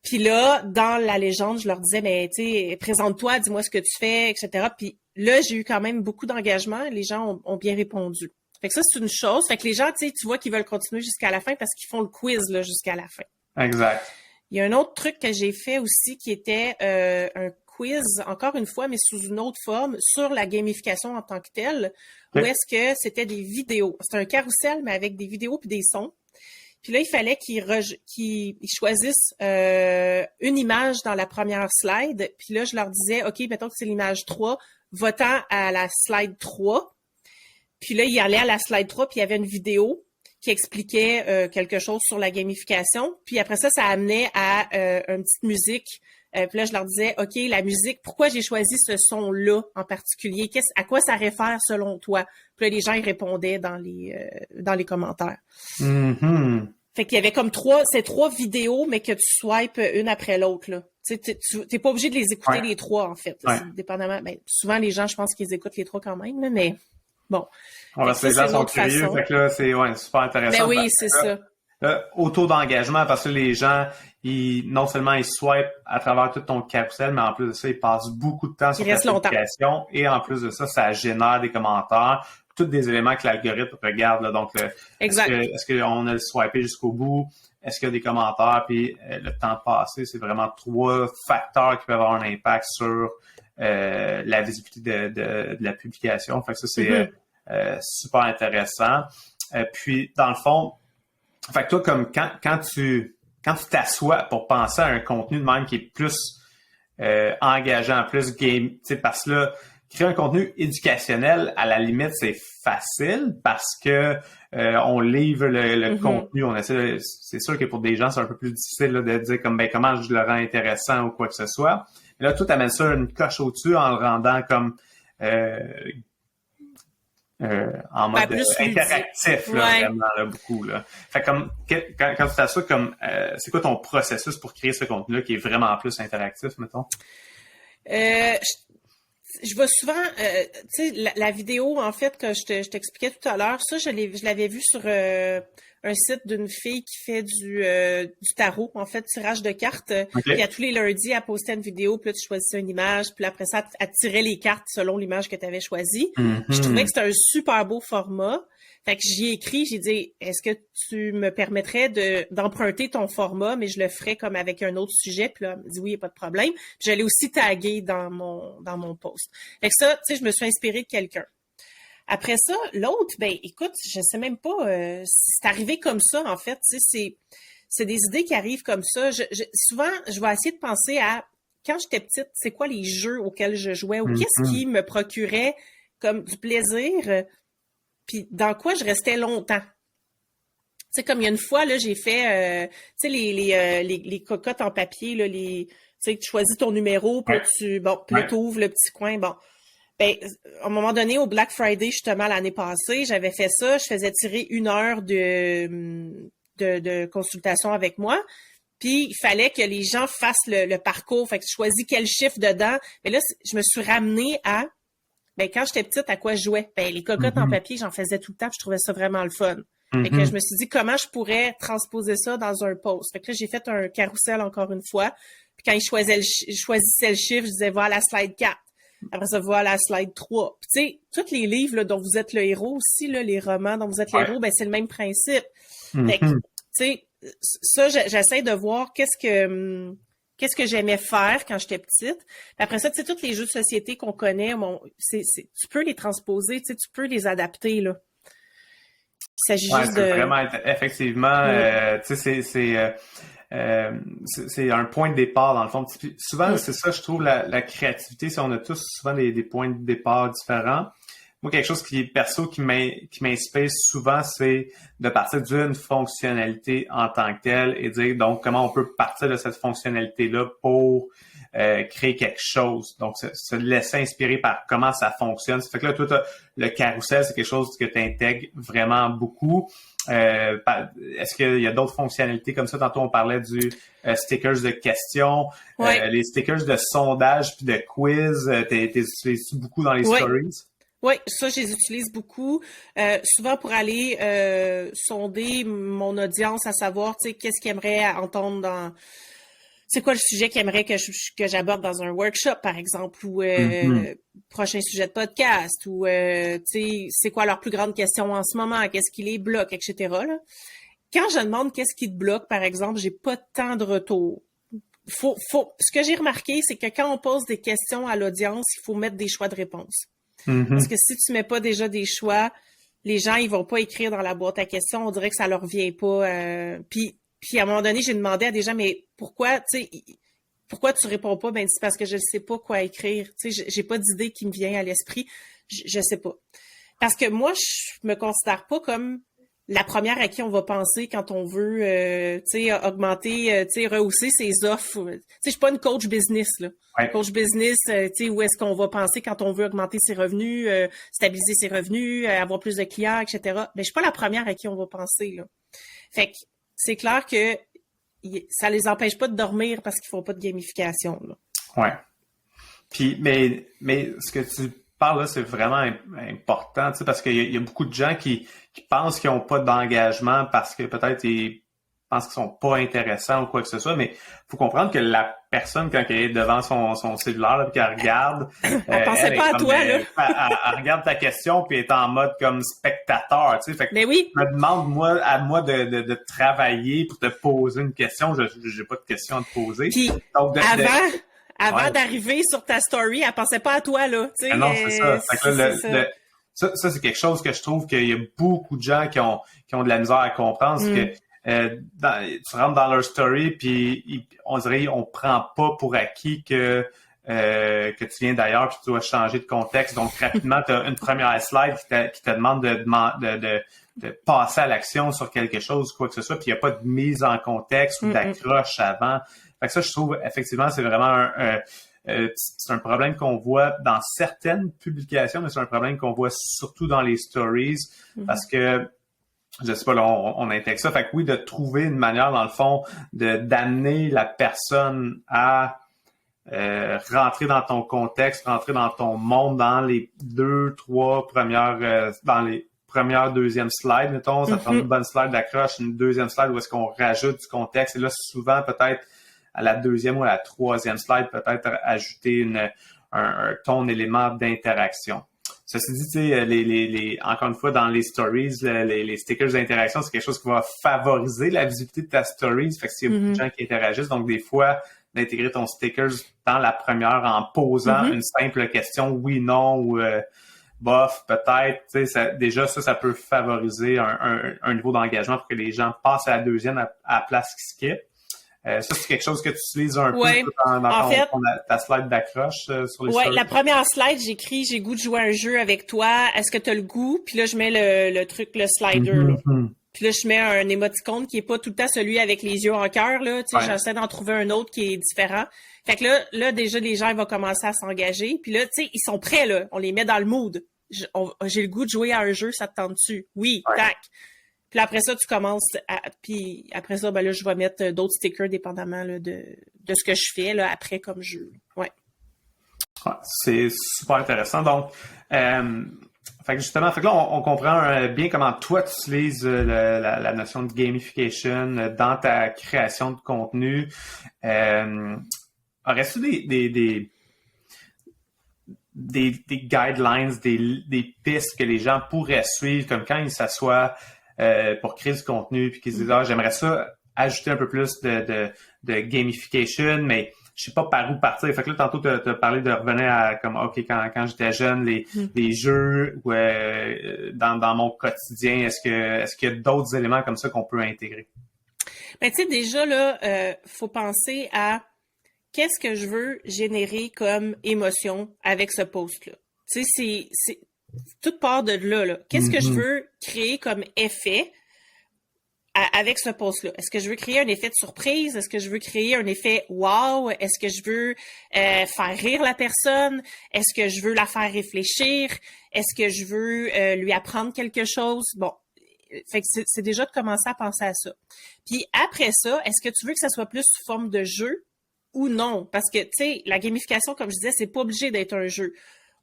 Speaker 2: Puis là, dans la légende, je leur disais, mais tu sais, présente-toi, dis-moi ce que tu fais, etc. Puis là, j'ai eu quand même beaucoup d'engagement. Les gens ont bien répondu. Fait que ça, c'est une chose. Fait que les gens, tu sais, tu vois qu'ils veulent continuer jusqu'à la fin parce qu'ils font le quiz là jusqu'à la fin.
Speaker 1: Exact.
Speaker 2: Il y a un autre truc que j'ai fait aussi qui était un quiz, encore une fois, mais sous une autre forme, sur la gamification en tant que telle, où est-ce que c'était des vidéos. C'était un carrousel, mais avec des vidéos puis des sons. Puis là, il fallait qu'ils choisissent une image dans la première slide. Puis là, je leur disais, OK, mettons que c'est l'image 3, votant à la slide 3. Puis là, ils allaient à la slide 3, puis il y avait une vidéo qui expliquait quelque chose sur la gamification. Puis après ça, ça amenait à une petite musique. Puis là, je leur disais, OK, la musique, pourquoi j'ai choisi ce son-là en particulier? À quoi ça réfère selon toi? Puis là, les gens, ils répondaient dans les commentaires.
Speaker 1: Mm-hmm.
Speaker 2: Fait qu'il y avait comme ces trois vidéos, mais que tu swipes une après l'autre, là. Tu sais, t'es pas obligé de les écouter les trois, en fait.
Speaker 1: Ouais.
Speaker 2: Dépendamment. Ben, souvent, les gens, je pense qu'ils écoutent les trois quand même, là, mais bon.
Speaker 1: Parce que les gens sont curieux, fait que là, c'est super intéressant.
Speaker 2: Ben oui, c'est ça.
Speaker 1: Taux d'engagement, parce que les gens, non seulement ils swipent à travers tout ton carrousel, mais en plus de ça, ils passent beaucoup de temps sur ta publication. Et en plus de ça, ça génère des commentaires, tous des éléments que l'algorithme regarde. Là. Donc, est-ce qu'on a le swipé jusqu'au bout? Est-ce qu'il y a des commentaires? Puis le temps passé, c'est vraiment 3 facteurs qui peuvent avoir un impact sur la visibilité de la publication. Fait que ça, c'est super intéressant. Puis, dans le fond, fait que toi, comme quand tu t'assois pour penser à un contenu de même qui est plus engageant, plus game, tu sais, parce que là, créer un contenu éducationnel, à la limite, c'est facile parce que on livre le contenu, on essaie c'est sûr que pour des gens, c'est un peu plus difficile là, de dire comme comment je le rends intéressant ou quoi que ce soit. Mais là, toi, tu amènes ça une coche au-dessus en le rendant comme en mode interactif, là, vraiment, là, beaucoup, là. Fait comme, quand tu t'assois, comme, c'est quoi ton processus pour créer ce contenu-là qui est vraiment plus interactif, mettons?
Speaker 2: Je vois souvent, tu sais, la vidéo, en fait, que je t'expliquais tout à l'heure, ça, je l'avais vu sur un site d'une fille qui fait du tarot, en fait, tirage de cartes. Puis à tous les lundis, elle postait une vidéo, puis là, tu choisissais une image, puis après ça, elle tirait les cartes selon l'image que tu avais choisie. Je trouvais que c'était un super beau format. Fait que j'y ai écrit, j'ai dit, est-ce que tu me permettrais d'emprunter ton format, mais je le ferais comme avec un autre sujet. Puis là, elle me dit oui, il n'y a pas de problème. Puis j'allais aussi taguer dans mon post. Fait que ça, tu sais, je me suis inspirée de quelqu'un. Après ça, l'autre, ben écoute, je sais même pas, c'est arrivé comme ça, en fait. Tu sais, c'est des idées qui arrivent comme ça. Souvent, je vais essayer de penser à, quand j'étais petite, c'est quoi les jeux auxquels je jouais ou qu'est-ce qui me procurait comme du plaisir, puis dans quoi je restais longtemps. Tu sais, comme il y a une fois, là, j'ai fait, tu sais, les cocottes en papier, là, tu sais, tu choisis ton numéro, puis là, tu ouvres le petit coin, bon. Ben, à un moment donné, au Black Friday, justement, l'année passée, j'avais fait ça. Je faisais tirer 1 heure de consultation avec moi. Puis, il fallait que les gens fassent le parcours. Fait que je choisis quel chiffre dedans. Mais là, je me suis ramenée à, ben, quand j'étais petite, à quoi je jouais? Ben, les cocottes en papier, j'en faisais tout le temps. Puis je trouvais ça vraiment le fun. Fait que je me suis dit, comment je pourrais transposer ça dans un post? Fait que là, j'ai fait un carrousel encore une fois. Puis quand ils choisissaient le chiffre, je disais, voilà la slide 4. Après ça, voilà la slide 3. Puis tu sais, tous les livres là, dont vous êtes le héros aussi, là, les romans dont vous êtes le héros, ben c'est le même principe. Fait que, tu sais, ça, j'essaie de voir qu'est-ce que qu'est-ce que j'aimais faire quand j'étais petite. Puis après ça, tu sais, tous les jeux de société qu'on connaît, tu peux les transposer, tu sais, tu peux les adapter, là. Il s'agit juste de...
Speaker 1: vraiment effectivement, tu sais, c'est un point de départ dans le fond. Puis souvent, c'est ça, je trouve, la créativité, si on a tous souvent des points de départ différents. Moi, quelque chose qui m'inspire souvent, c'est de partir d'une fonctionnalité en tant que telle et dire donc comment on peut partir de cette fonctionnalité-là pour créer quelque chose. Donc, se laisser inspirer par comment ça fonctionne. Ça fait que là, toi, le carrousel, c'est quelque chose que tu intègres vraiment beaucoup. Est-ce qu'il y a d'autres fonctionnalités comme ça? Tantôt, on parlait du stickers de questions, les stickers de sondage puis de quiz. T'es utilises beaucoup dans les stories?
Speaker 2: Oui, ça, je les utilise beaucoup, souvent pour aller sonder mon audience, à savoir, tu sais, qu'est-ce qu'ils aimeraient entendre dans... C'est quoi le sujet qu'ils aimeraient que j'aborde dans un workshop, par exemple, ou prochain sujet de podcast, ou, tu sais, c'est quoi leur plus grande question en ce moment, qu'est-ce qui les bloque, etc. Là. Quand je demande qu'est-ce qui te bloque, par exemple, j'ai pas tant de retour. Ce que j'ai remarqué, c'est que quand on pose des questions à l'audience, il faut mettre des choix de réponse. Parce que si tu mets pas déjà des choix, les gens, ils vont pas écrire dans la boîte à questions. On dirait que ça leur vient pas. Puis à un moment donné, j'ai demandé à des gens, mais pourquoi tu réponds pas? Ben, c'est parce que je ne sais pas quoi écrire. Tu sais, j'ai pas d'idée qui me vient à l'esprit. Je sais pas. Parce que moi, je me considère pas comme la première à qui on va penser quand on veut, augmenter, rehausser ses offres. Tu sais, je suis pas une coach business, là.
Speaker 1: Ouais.
Speaker 2: Coach business, où est-ce qu'on va penser quand on veut augmenter ses revenus, stabiliser ses revenus, avoir plus de clients, etc. Ben, je suis pas la première à qui on va penser, là. Fait que c'est clair que ça les empêche pas de dormir parce qu'ils font pas de gamification, là.
Speaker 1: Ouais. Puis, mais ce que tu parles là, c'est vraiment important, tu sais, parce qu'il y a beaucoup de gens qui pensent qu'ils n'ont pas d'engagement parce que peut-être ils pensent qu'ils sont pas intéressants ou quoi que ce soit, mais faut comprendre que la personne, quand elle est devant son cellulaire, là, puis qu'elle regarde...
Speaker 2: elle pensait pas à toi, là.
Speaker 1: Elle regarde ta question, puis elle est en mode comme spectateur, tu sais. Fait que
Speaker 2: mais oui.
Speaker 1: je me demande, à moi de travailler pour te poser une question. J'ai pas de question à te poser.
Speaker 2: Puis,
Speaker 1: donc,
Speaker 2: avant d'arriver sur ta story, elle pensait pas à toi, là. Tu sais,
Speaker 1: non, c'est ça. Fait que ça, c'est quelque chose que je trouve qu'il y a beaucoup de gens qui ont de la misère à comprendre. C'est que tu rentres dans leur story, puis on dirait on prend pas pour acquis que tu viens d'ailleurs, puis tu dois changer de contexte. Donc, rapidement, tu as une première slide qui te demande de passer à l'action sur quelque chose, quoi que ce soit, puis il n'y a pas de mise en contexte ou d'accroche avant. Fait que ça, je trouve, effectivement, c'est vraiment c'est un problème qu'on voit dans certaines publications, mais c'est un problème qu'on voit surtout dans les stories, parce que, je sais pas, là, on intègre ça. Fait que oui, de trouver une manière, dans le fond, d'amener la personne à rentrer dans ton contexte, rentrer dans ton monde, dans les deuxième slide, mettons, ça prend une bonne slide d'accroche, une deuxième slide où est-ce qu'on rajoute du contexte. Et là, souvent, peut-être, à la deuxième ou à la troisième slide, peut-être ajouter ton élément d'interaction. Ceci dit, tu sais, encore une fois, dans les stories, les stickers d'interaction, c'est quelque chose qui va favoriser la visibilité de ta story. Fait que s'il y a beaucoup de gens qui interagissent, donc des fois, d'intégrer ton stickers dans la première en posant une simple question, oui, non, ou bof, peut-être, tu sais, déjà, ça peut favoriser un niveau d'engagement pour que les gens passent à la deuxième à la place qu'ils skippent. Ça, c'est quelque chose que tu utilises un peu dans ta slide d'accroche sur les stories.
Speaker 2: La première slide, j'écris « J'ai goût de jouer à un jeu avec toi. Est-ce que tu as le goût? » Puis là, je mets le slider. Là. Puis là, je mets un émoticône qui est pas tout le temps celui avec les yeux en cœur. Là. Tu sais, j'essaie d'en trouver un autre qui est différent. Fait que là déjà, les gens ils vont commencer à s'engager. Puis là, tu sais, ils sont prêts. Là. On les met dans le mood. J'ai le goût de jouer à un jeu, ça te tente-tu? Oui, tac. Puis après ça, tu commences puis après ça, ben là, je vais mettre d'autres stickers dépendamment là, de ce que je fais là, après comme jeu. Ouais.
Speaker 1: C'est super intéressant. Donc, fait que là, on comprend bien comment toi, tu utilises la notion de gamification dans ta création de contenu. Aurais-tu des guidelines, des pistes que les gens pourraient suivre, comme quand ils s'assoient pour créer du contenu, puis qu'ils se disent « Ah, j'aimerais ça ajouter un peu plus de gamification, mais je sais pas par où partir. Fait que là, tantôt, t'as parlé de revenir à comme OK, quand j'étais jeune, les jeux dans mon quotidien, est-ce qu'il y a d'autres éléments comme ça qu'on peut intégrer?
Speaker 2: Ben, tu sais, déjà, là, faut penser à qu'est-ce que je veux générer comme émotion avec ce post-là. Tu sais, c'est toute part de là. Qu'est-ce que je veux créer comme effet avec ce post-là? Est-ce que je veux créer un effet de surprise? Est-ce que je veux créer un effet wow? Est-ce que je veux faire rire la personne? Est-ce que je veux la faire réfléchir? Est-ce que je veux lui apprendre quelque chose? Bon, fait que c'est déjà de commencer à penser à ça. Puis après ça, est-ce que tu veux que ça soit plus sous forme de jeu ou non? Parce que, tu sais, la gamification, comme je disais, c'est pas obligé d'être un jeu.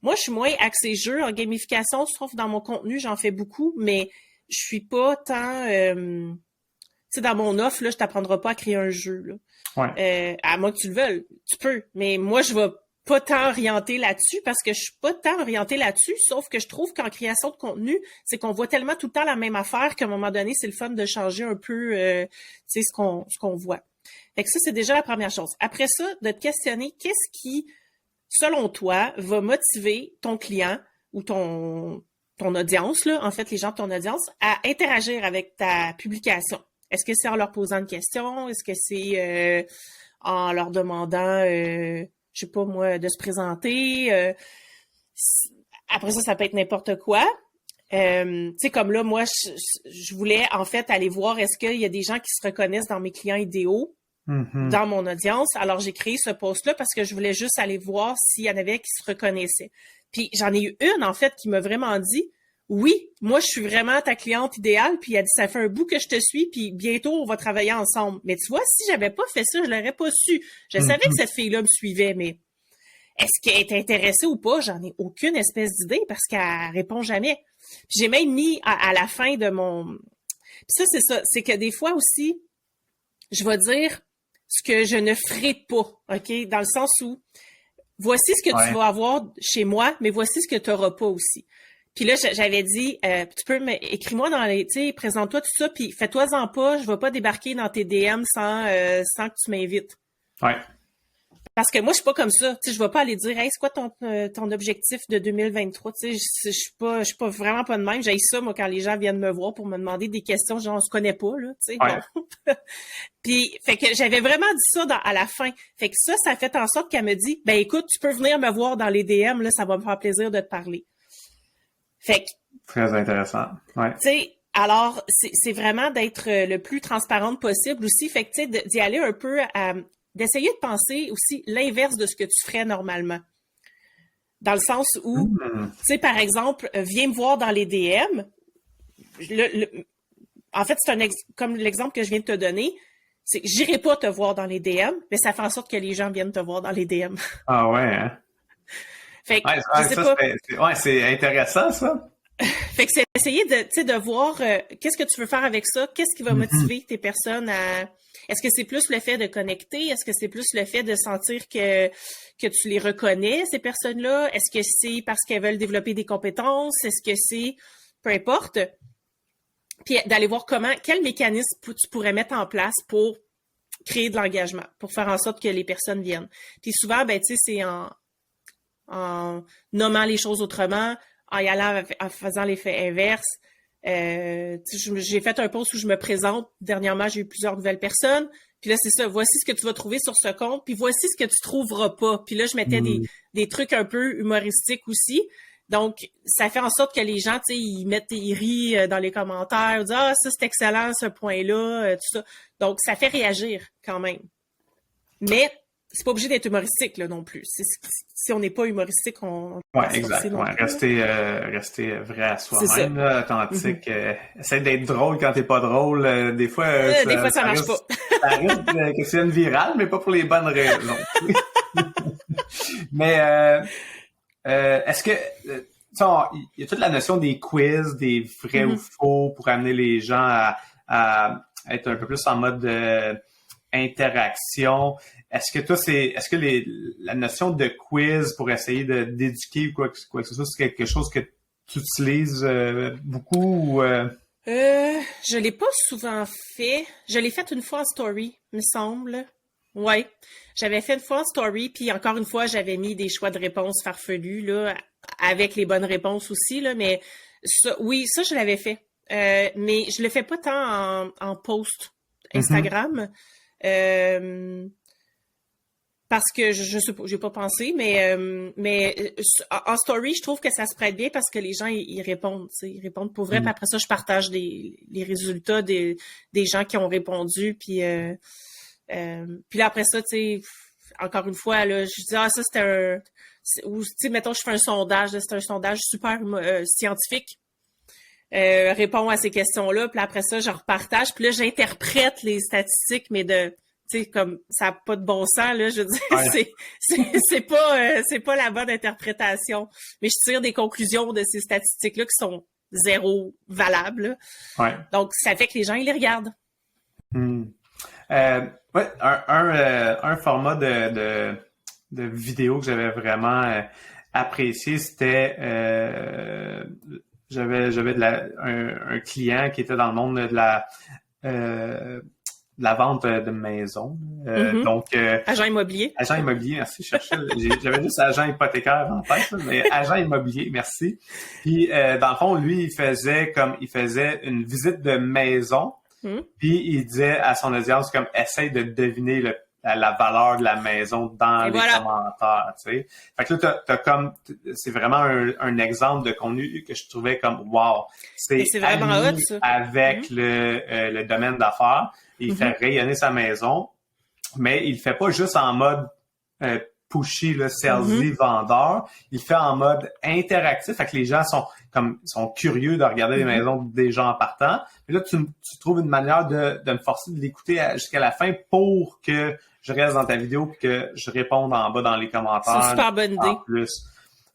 Speaker 2: Moi, je suis moins axée jeu en gamification, sauf dans mon contenu, j'en fais beaucoup, mais je suis pas tant... tu sais, dans mon offre, là, je t'apprendrai pas à créer un jeu. Là.
Speaker 1: Ouais.
Speaker 2: À moins que tu le veuilles, tu peux. Mais moi, je vais pas tant orienter là-dessus parce que je suis pas tant orientée là-dessus, sauf que je trouve qu'en création de contenu, c'est qu'on voit tellement tout le temps la même affaire qu'à un moment donné, c'est le fun de changer un peu tu sais, ce qu'on voit. Fait que ça, c'est déjà la première chose. Après ça, de te questionner qu'est-ce qui, selon toi, va motiver ton client ou ton audience, là, en fait, les gens de ton audience, à interagir avec ta publication. Est-ce que c'est en leur posant une question? Est-ce que c'est en leur demandant, je sais pas moi, de se présenter? Après ça peut être n'importe quoi. Tu sais, comme là, moi, je voulais en fait aller voir est-ce qu'il y a des gens qui se reconnaissent dans mes clients idéaux dans mon audience. Alors, j'ai créé ce post-là parce que je voulais juste aller voir s'il y en avait qui se reconnaissaient. Puis, j'en ai eu une, en fait, qui m'a vraiment dit « Oui, moi, je suis vraiment ta cliente idéale. » Puis, elle a dit « Ça fait un bout que je te suis, puis bientôt, on va travailler ensemble. » Mais tu vois, si j'avais pas fait ça, je l'aurais pas su. Je savais que cette fille-là me suivait, mais est-ce qu'elle est intéressée ou pas? J'en ai aucune espèce d'idée parce qu'elle répond jamais. Puis, j'ai même mis à la fin de mon... Puis ça, c'est ça. C'est que des fois aussi, je vais dire ce que je ne ferai pas, OK? Dans le sens où, voici ce que tu vas avoir chez moi, mais voici ce que tu n'auras pas aussi. Puis là, j'avais dit, tu peux écris-moi dans les, tu sais, présente-toi tout ça, puis fais-toi-en pas, je vais pas débarquer dans tes DM sans que tu m'invites.
Speaker 1: Ouais.
Speaker 2: Parce que moi, je suis pas comme ça. Tu sais, je vais pas aller dire, hey, c'est quoi ton objectif de 2023? Tu sais, je suis pas vraiment pas de même. J'haïs ça, moi, quand les gens viennent me voir pour me demander des questions, genre, on se connaît pas, là, tu sais.
Speaker 1: Ouais.
Speaker 2: Puis, fait que j'avais vraiment dit ça à la fin. Fait que ça a fait en sorte qu'elle me dit, ben, écoute, tu peux venir me voir dans les DM, là, ça va me faire plaisir de te parler. Fait que.
Speaker 1: Très intéressant. Ouais.
Speaker 2: Tu sais, alors, c'est vraiment d'être le plus transparente possible aussi. Fait que, tu sais, d'y aller un peu d'essayer de penser aussi l'inverse de ce que tu ferais normalement. Dans le sens où, tu sais, par exemple, viens me voir dans les DM. En fait, c'est comme l'exemple que je viens de te donner, c'est que j'irai pas te voir dans les DM, mais ça fait en sorte que les gens viennent te voir dans les DM.
Speaker 1: Ah ouais, hein?
Speaker 2: Fait que, je sais pas.
Speaker 1: C'est intéressant, ça.
Speaker 2: Fait que c'est essayer de voir qu'est-ce que tu veux faire avec ça, qu'est-ce qui va motiver tes personnes à... Est-ce que c'est plus le fait de connecter? Est-ce que c'est plus le fait de sentir que tu les reconnais, ces personnes-là? Est-ce que c'est parce qu'elles veulent développer des compétences? Est-ce que c'est... Peu importe. Puis d'aller voir quel mécanisme tu pourrais mettre en place pour créer de l'engagement, pour faire en sorte que les personnes viennent. Puis souvent, ben tu sais, c'est en nommant les choses autrement, en y allant en faisant l'effet inverse. J'ai fait un post où je me présente. Dernièrement, j'ai eu plusieurs nouvelles personnes. Puis là, c'est ça. Voici ce que tu vas trouver sur ce compte. Puis voici ce que tu trouveras pas. Puis là, je mettais des trucs un peu humoristiques aussi. Donc, ça fait en sorte que les gens, tu sais, ils rient dans les commentaires, ils disent « Ah, ça, c'est excellent, ce point-là, tout ça. » Donc, ça fait réagir quand même. Mais c'est pas obligé d'être humoristique là non plus. Si on n'est pas humoristique, on
Speaker 1: exact. Rester vrai à soi-même, là, authentique. Essaie d'être drôle quand t'es pas drôle. Des fois,
Speaker 2: ça marche pas.
Speaker 1: Ça risque que c'est une virale, mais pas pour les bonnes raisons. Mais est-ce que il y a toute la notion des quiz, des vrais ou faux pour amener les gens à être un peu plus en mode interaction. Est-ce que la notion de quiz pour essayer d'éduquer ou quoi que ce soit, c'est quelque chose que tu utilises beaucoup ou
Speaker 2: Je l'ai pas souvent fait. Je l'ai fait une fois en story, me semble. Ouais. J'avais fait une fois en story, puis encore une fois, j'avais mis des choix de réponses farfelus, là, avec les bonnes réponses aussi, là, mais ça, oui, ça, je l'avais fait. Mais je le fais pas tant en post
Speaker 1: Mhm.
Speaker 2: Instagram. Parce que je sais pas, j'ai pas pensé, en story, je trouve que ça se prête bien parce que les gens ils répondent, tu sais, ils répondent pour vrai. Puis
Speaker 1: Mhm.
Speaker 2: après ça, je partage les résultats des gens qui ont répondu. Puis là après ça, tu sais, encore une fois là, je dis ça c'était ou tu sais, mettons je fais un sondage, là, c'est un sondage super scientifique. Réponds à ces questions-là, puis après ça, je repartage, puis là, j'interprète les statistiques, mais tu sais, comme ça n'a pas de bon sens, là, je veux dire,
Speaker 1: Ouais,
Speaker 2: c'est pas la bonne interprétation. Mais je tire des conclusions de ces statistiques-là qui sont zéro valables, là.
Speaker 1: ouais.
Speaker 2: Donc, ça fait que les gens, ils les regardent.
Speaker 1: Hmm. Ouais, un format de vidéo que j'avais vraiment apprécié, c'était j'avais un client qui était dans le monde euh, de la vente de maisons.
Speaker 2: Mhm.
Speaker 1: Donc
Speaker 2: Agent immobilier.
Speaker 1: agent immobilier, merci, j'avais juste agent hypothécaire en tête, là, mais agent immobilier, merci. Puis dans le fond, lui, il faisait une visite de maison.
Speaker 2: Mhm.
Speaker 1: Puis il disait à son audience comme essaye de deviner la valeur de la maison dans
Speaker 2: Et
Speaker 1: les
Speaker 2: voilà.
Speaker 1: commentaires, tu sais. Fait que là, t'as comme c'est vraiment un exemple de contenu que je trouvais comme wow.
Speaker 2: Et
Speaker 1: C'est
Speaker 2: c'est vraiment hot,
Speaker 1: aligné
Speaker 2: ça. Mhm.
Speaker 1: avec le domaine d'affaires. Il fait
Speaker 2: Mhm.
Speaker 1: rayonner sa maison, mais il fait pas juste en mode euh, pushy, là,
Speaker 2: Mhm.
Speaker 1: salesy, vendeur. Il fait en mode interactif, fait que les gens sont curieux de regarder les
Speaker 2: Mhm.
Speaker 1: maisons des gens en partant. Et là, tu trouves une manière de me forcer de l'écouter jusqu'à la fin pour que je reste dans ta vidéo et que je réponde en bas dans les
Speaker 2: C'est une
Speaker 1: commentaires
Speaker 2: super bonne
Speaker 1: en
Speaker 2: idée.
Speaker 1: plus.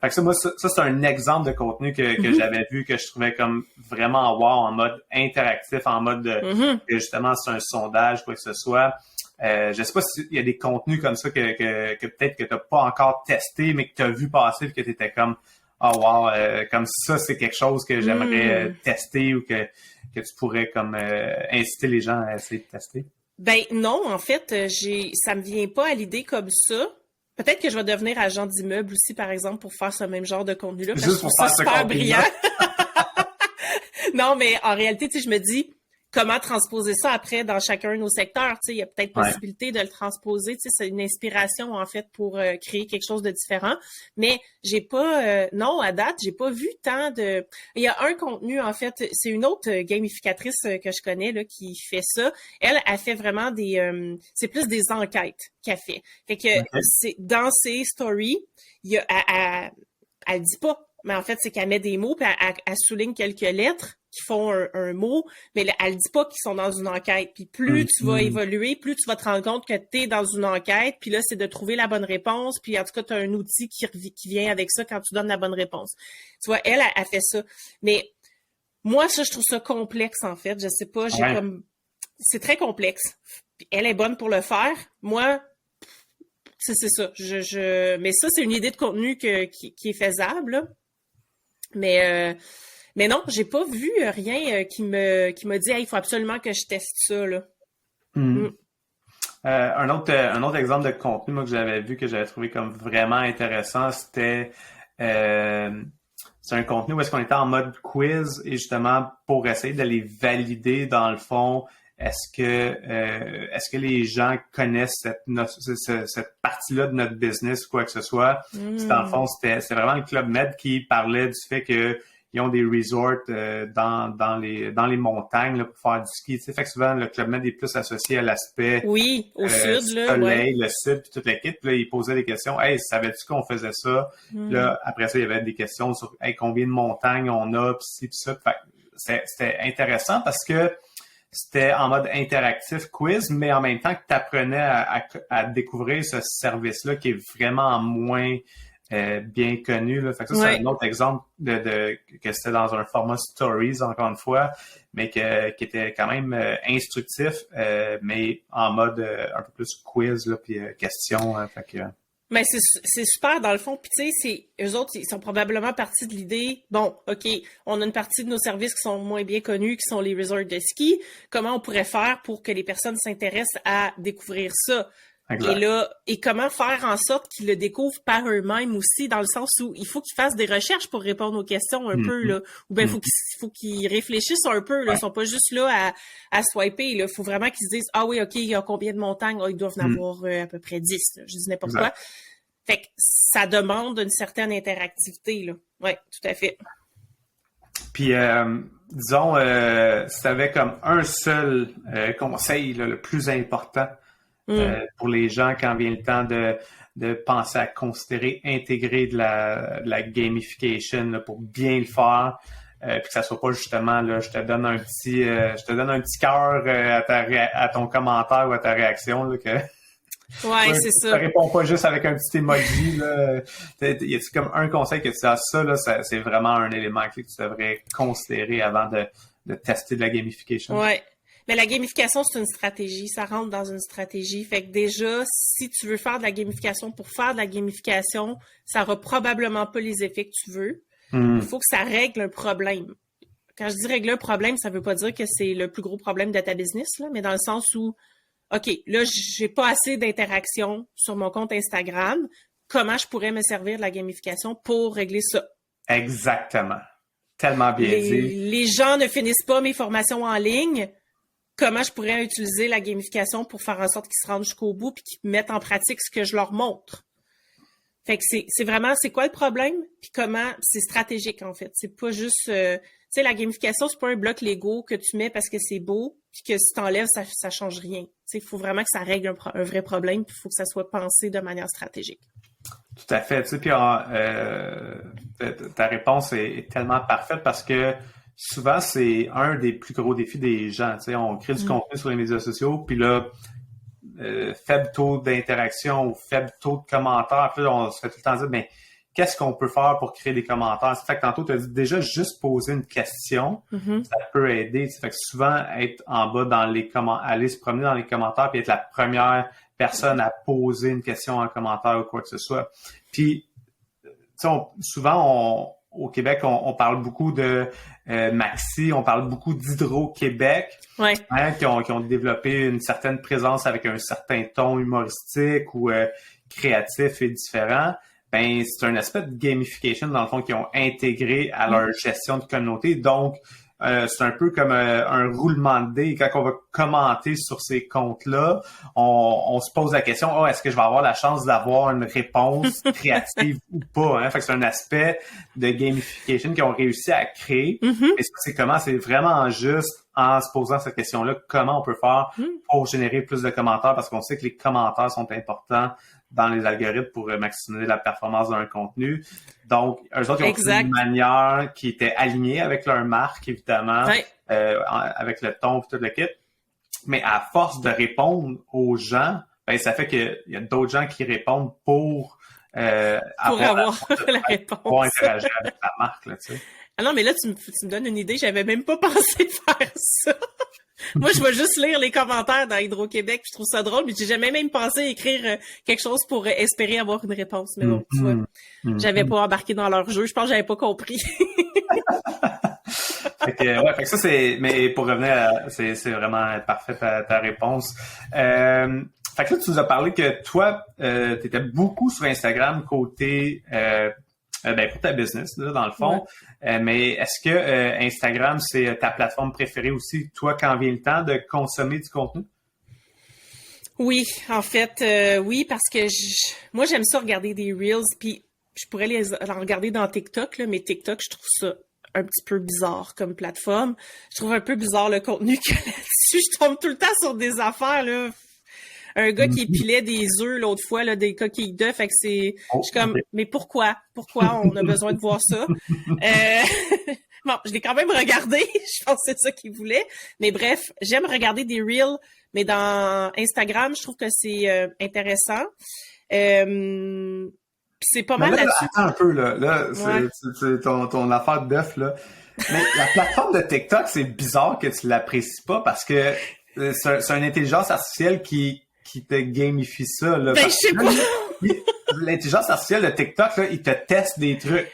Speaker 1: Fait que ça, moi, ça c'est un exemple de contenu que
Speaker 2: Mhm.
Speaker 1: j'avais vu, que je trouvais comme vraiment wow, en mode interactif, en mode
Speaker 2: Mhm.
Speaker 1: que justement c'est un sondage, quoi que ce soit. Je sais pas s'il y a des contenus comme ça que peut-être que tu n'as pas encore testé, mais que tu as vu passer et que tu étais comme oh wow, comme ça, c'est quelque chose que j'aimerais
Speaker 2: Mhm.
Speaker 1: tester ou que tu pourrais comme inciter les gens à essayer de tester.
Speaker 2: Ben non, en fait, ça me vient pas à l'idée comme ça. Peut-être que je vais devenir agent d'immeuble aussi, par exemple, pour faire ce même genre de contenu-là, parce que je
Speaker 1: Juste
Speaker 2: trouve
Speaker 1: pour
Speaker 2: ça
Speaker 1: faire ce
Speaker 2: super brillant.
Speaker 1: contenu-là.
Speaker 2: Non, mais en réalité, tu sais, je me dis comment transposer ça après dans chacun de nos secteurs. Tu sais, il y a peut-être
Speaker 1: Ouais.
Speaker 2: possibilité de le transposer. Tu sais, c'est une inspiration en fait pour créer quelque chose de différent. Mais j'ai pas, non, à date, j'ai pas vu tant de. Il y a un contenu en fait, c'est une autre gamificatrice que je connais là qui fait ça. Elle a fait vraiment c'est plus des enquêtes qu'elle fait. Fait que
Speaker 1: OK.
Speaker 2: c'est dans ses stories, il y a, elle dit pas. Mais en fait, c'est qu'elle met des mots, puis elle souligne quelques lettres qui font un mot, mais elle dit pas qu'ils sont dans une enquête. Puis plus tu vas
Speaker 1: Mhm.
Speaker 2: évoluer, plus tu vas te rendre compte que tu es dans une enquête, puis là, c'est de trouver la bonne réponse, puis en tout cas, tu as un outil qui vient avec ça quand tu donnes la bonne réponse. Tu vois, elle fait ça. Mais moi, ça, je trouve ça complexe, en fait. Je sais pas, j'ai
Speaker 1: Ouais.
Speaker 2: comme... C'est très complexe. Puis elle est bonne pour le faire. Moi, c'est ça. Mais ça, c'est une idée de contenu qui est faisable, là. Mais, euh, mais non, j'ai pas vu rien qui m'a dit, hey, il faut absolument que je teste ça, là. Mm.
Speaker 1: Mhm. Un autre exemple de contenu moi, que j'avais vu, que j'avais trouvé comme vraiment intéressant, euh, c'est un contenu où est-ce qu'on était en mode quiz et justement pour essayer de les valider dans le fond, est-ce que les gens connaissent cette partie-là de notre business ou quoi que ce soit. Puis dans le
Speaker 2: Mm.
Speaker 1: fond, c'était vraiment le Club Med qui parlait du fait que ils ont des resorts dans les montagnes là, pour faire du ski. Tu sais, fait que souvent, le Club Med est plus associé à l'aspect
Speaker 2: Oui, au sud, là, ouais.
Speaker 1: soleil, le sud, puis toute l'équipe. Puis là, il posait des questions. Hey, savais-tu qu'on faisait ça? Puis
Speaker 2: Mm.
Speaker 1: là, après ça, il y avait des questions sur hey, combien de montagnes on a, puis ci, puis ça. Fait que c'était intéressant parce que c'était en mode interactif quiz, mais en même temps que tu apprenais à découvrir ce service-là qui est vraiment moins bien connu. Là. Fait que ça, c'est un
Speaker 2: Ouais.
Speaker 1: autre exemple que c'était dans un format stories, encore une fois, mais qui était quand même instructif, mais en mode un peu plus quiz, là, puis question. Fait que,
Speaker 2: Mais c'est super dans le fond. Puis tu sais, eux autres, ils sont probablement partis de l'idée, bon, OK, on a une partie de nos services qui sont moins bien connus, qui sont les resorts de ski. Comment on pourrait faire pour que les personnes s'intéressent à découvrir ça?
Speaker 1: Exact.
Speaker 2: Et comment faire en sorte qu'ils le découvrent par eux-mêmes aussi, dans le sens où il faut qu'ils fassent des recherches pour répondre aux questions un peu, là. Ou bien faut qu'ils réfléchissent un peu, là. Ils sont pas juste là à swiper, là. Il faut vraiment qu'ils se disent, ah oui, OK, il y a combien de montagnes? Ah, ils doivent en avoir à peu près 10, là. Je dis n'importe quoi. Fait que ça demande une certaine interactivité, là. Oui, tout à fait.
Speaker 1: Puis, disons, si tu avais comme un seul conseil, là, le plus important pour les gens quand vient le temps de penser à considérer intégrer de la gamification là, pour bien le faire, puis que ça soit pas justement là, je te donne un petit cœur à ton commentaire ou à ta réaction là, que
Speaker 2: ouais, c'est ça.
Speaker 1: Ça répond pas juste avec un petit emoji là. Y a-t-il comme un conseil que tu as ça là, c'est vraiment un élément clé que tu devrais considérer avant de tester de la gamification?
Speaker 2: Ouais. Mais la gamification, c'est une stratégie. Ça rentre dans une stratégie. Fait que déjà, si tu veux faire de la gamification pour faire de la gamification, ça n'aura probablement pas les effets que tu veux. Il faut que ça règle un problème. Quand je dis régler un problème, ça veut pas dire que c'est le plus gros problème de ta business, là, mais dans le sens où, OK, là, j'ai pas assez d'interactions sur mon compte Instagram. Comment je pourrais me servir de la gamification pour régler ça?
Speaker 1: Exactement. Tellement bien dit.
Speaker 2: Les gens ne finissent pas mes formations en ligne. Comment je pourrais utiliser la gamification pour faire en sorte qu'ils se rendent jusqu'au bout puis qu'ils mettent en pratique ce que je leur montre. Fait que c'est vraiment, c'est quoi le problème? Puis comment, c'est stratégique en fait. C'est pas juste, tu sais, la gamification, c'est pas un bloc Lego que tu mets parce que c'est beau puis que si t'enlèves, ça change rien. Tu sais, il faut vraiment que ça règle un vrai problème puis il faut que ça soit pensé de manière stratégique.
Speaker 1: Tout à fait. Tu sais, puis ta réponse est tellement parfaite parce que souvent, c'est un des plus gros défis des gens. Tu sais, on crée du contenu sur les médias sociaux, puis là, faible taux d'interaction ou faible taux de commentaires. Puis là, on se fait tout le temps dire, mais qu'est-ce qu'on peut faire pour créer des commentaires? Ça fait que tantôt, tu as dit déjà juste poser une question, ça peut aider. Ça fait que souvent, être en bas dans les commentaires, aller se promener dans les commentaires puis être la première personne à poser une question en commentaire ou quoi que ce soit. Puis, tu sais, souvent, au Québec, on parle beaucoup de Maxi, on parle beaucoup d'Hydro-Québec, hein, qui ont développé une certaine présence avec un certain ton humoristique ou créatif et différent. Ben, c'est un aspect de gamification, dans le fond, qu'ils ont intégré à leur gestion de communauté. Donc, c'est un peu comme un roulement de dés. Quand on va commenter sur ces comptes-là, on se pose la question, est-ce que je vais avoir la chance d'avoir une réponse créative ou pas? Hein? Fait que c'est un aspect de gamification qu'ils ont réussi à créer. Et c'est comment? C'est vraiment juste en se posant cette question-là, comment on peut faire pour générer plus de commentaires, parce qu'on sait que les commentaires sont importants dans les algorithmes pour maximiser la performance d'un contenu. Donc, eux autres, ils ont trouvé une manière qui était alignée avec leur marque, évidemment, avec le ton et tout le kit. Mais à force de répondre aux gens, ben, ça fait qu'il y a d'autres gens qui répondent pour
Speaker 2: avoir la réponse.
Speaker 1: Pour interagir avec la marque, là, tu sais.
Speaker 2: Ah non, mais là, tu me donnes une idée. J'avais même pas pensé faire ça. Moi, je vais juste lire les commentaires dans Hydro-Québec. Je trouve ça drôle, mais j'ai jamais même pensé écrire quelque chose pour espérer avoir une réponse. Mais bon, tu vois, j'avais pas embarqué dans leur jeu. Je pense que j'avais pas compris.
Speaker 1: Fait que ça, mais pour revenir c'est vraiment parfait ta réponse. Fait que là, tu nous as parlé que toi, t'étais beaucoup sur Instagram côté, pour ta business, là, dans le fond. Mais est-ce que Instagram, c'est ta plateforme préférée aussi, toi, quand vient le temps de consommer du contenu?
Speaker 2: Oui, en fait, oui, parce que moi, j'aime ça regarder des Reels, puis je pourrais les regarder dans TikTok, là, mais TikTok, je trouve ça un petit peu bizarre comme plateforme. Je trouve un peu bizarre le contenu qu'il y a là-dessus. Je tombe tout le temps sur des affaires, là. Un gars qui épilait des œufs l'autre fois, là, des coquilles d'œufs, fait que je suis comme, mais pourquoi? Pourquoi on a besoin de voir ça? Bon, je l'ai quand même regardé, je pense que c'est ça qu'il voulait. Mais bref, j'aime regarder des Reels, mais dans Instagram, je trouve que c'est intéressant. Puis c'est pas mal là-dessus.
Speaker 1: Attends un peu, là c'est ton affaire d'œuf, là. Mais la plateforme de TikTok, c'est bizarre que tu l'apprécies pas parce que c'est une intelligence artificielle qui te gamifie ça, là.
Speaker 2: Ben, je sais pas.
Speaker 1: Puis, l'intelligence artificielle de TikTok, là, il te teste des trucs.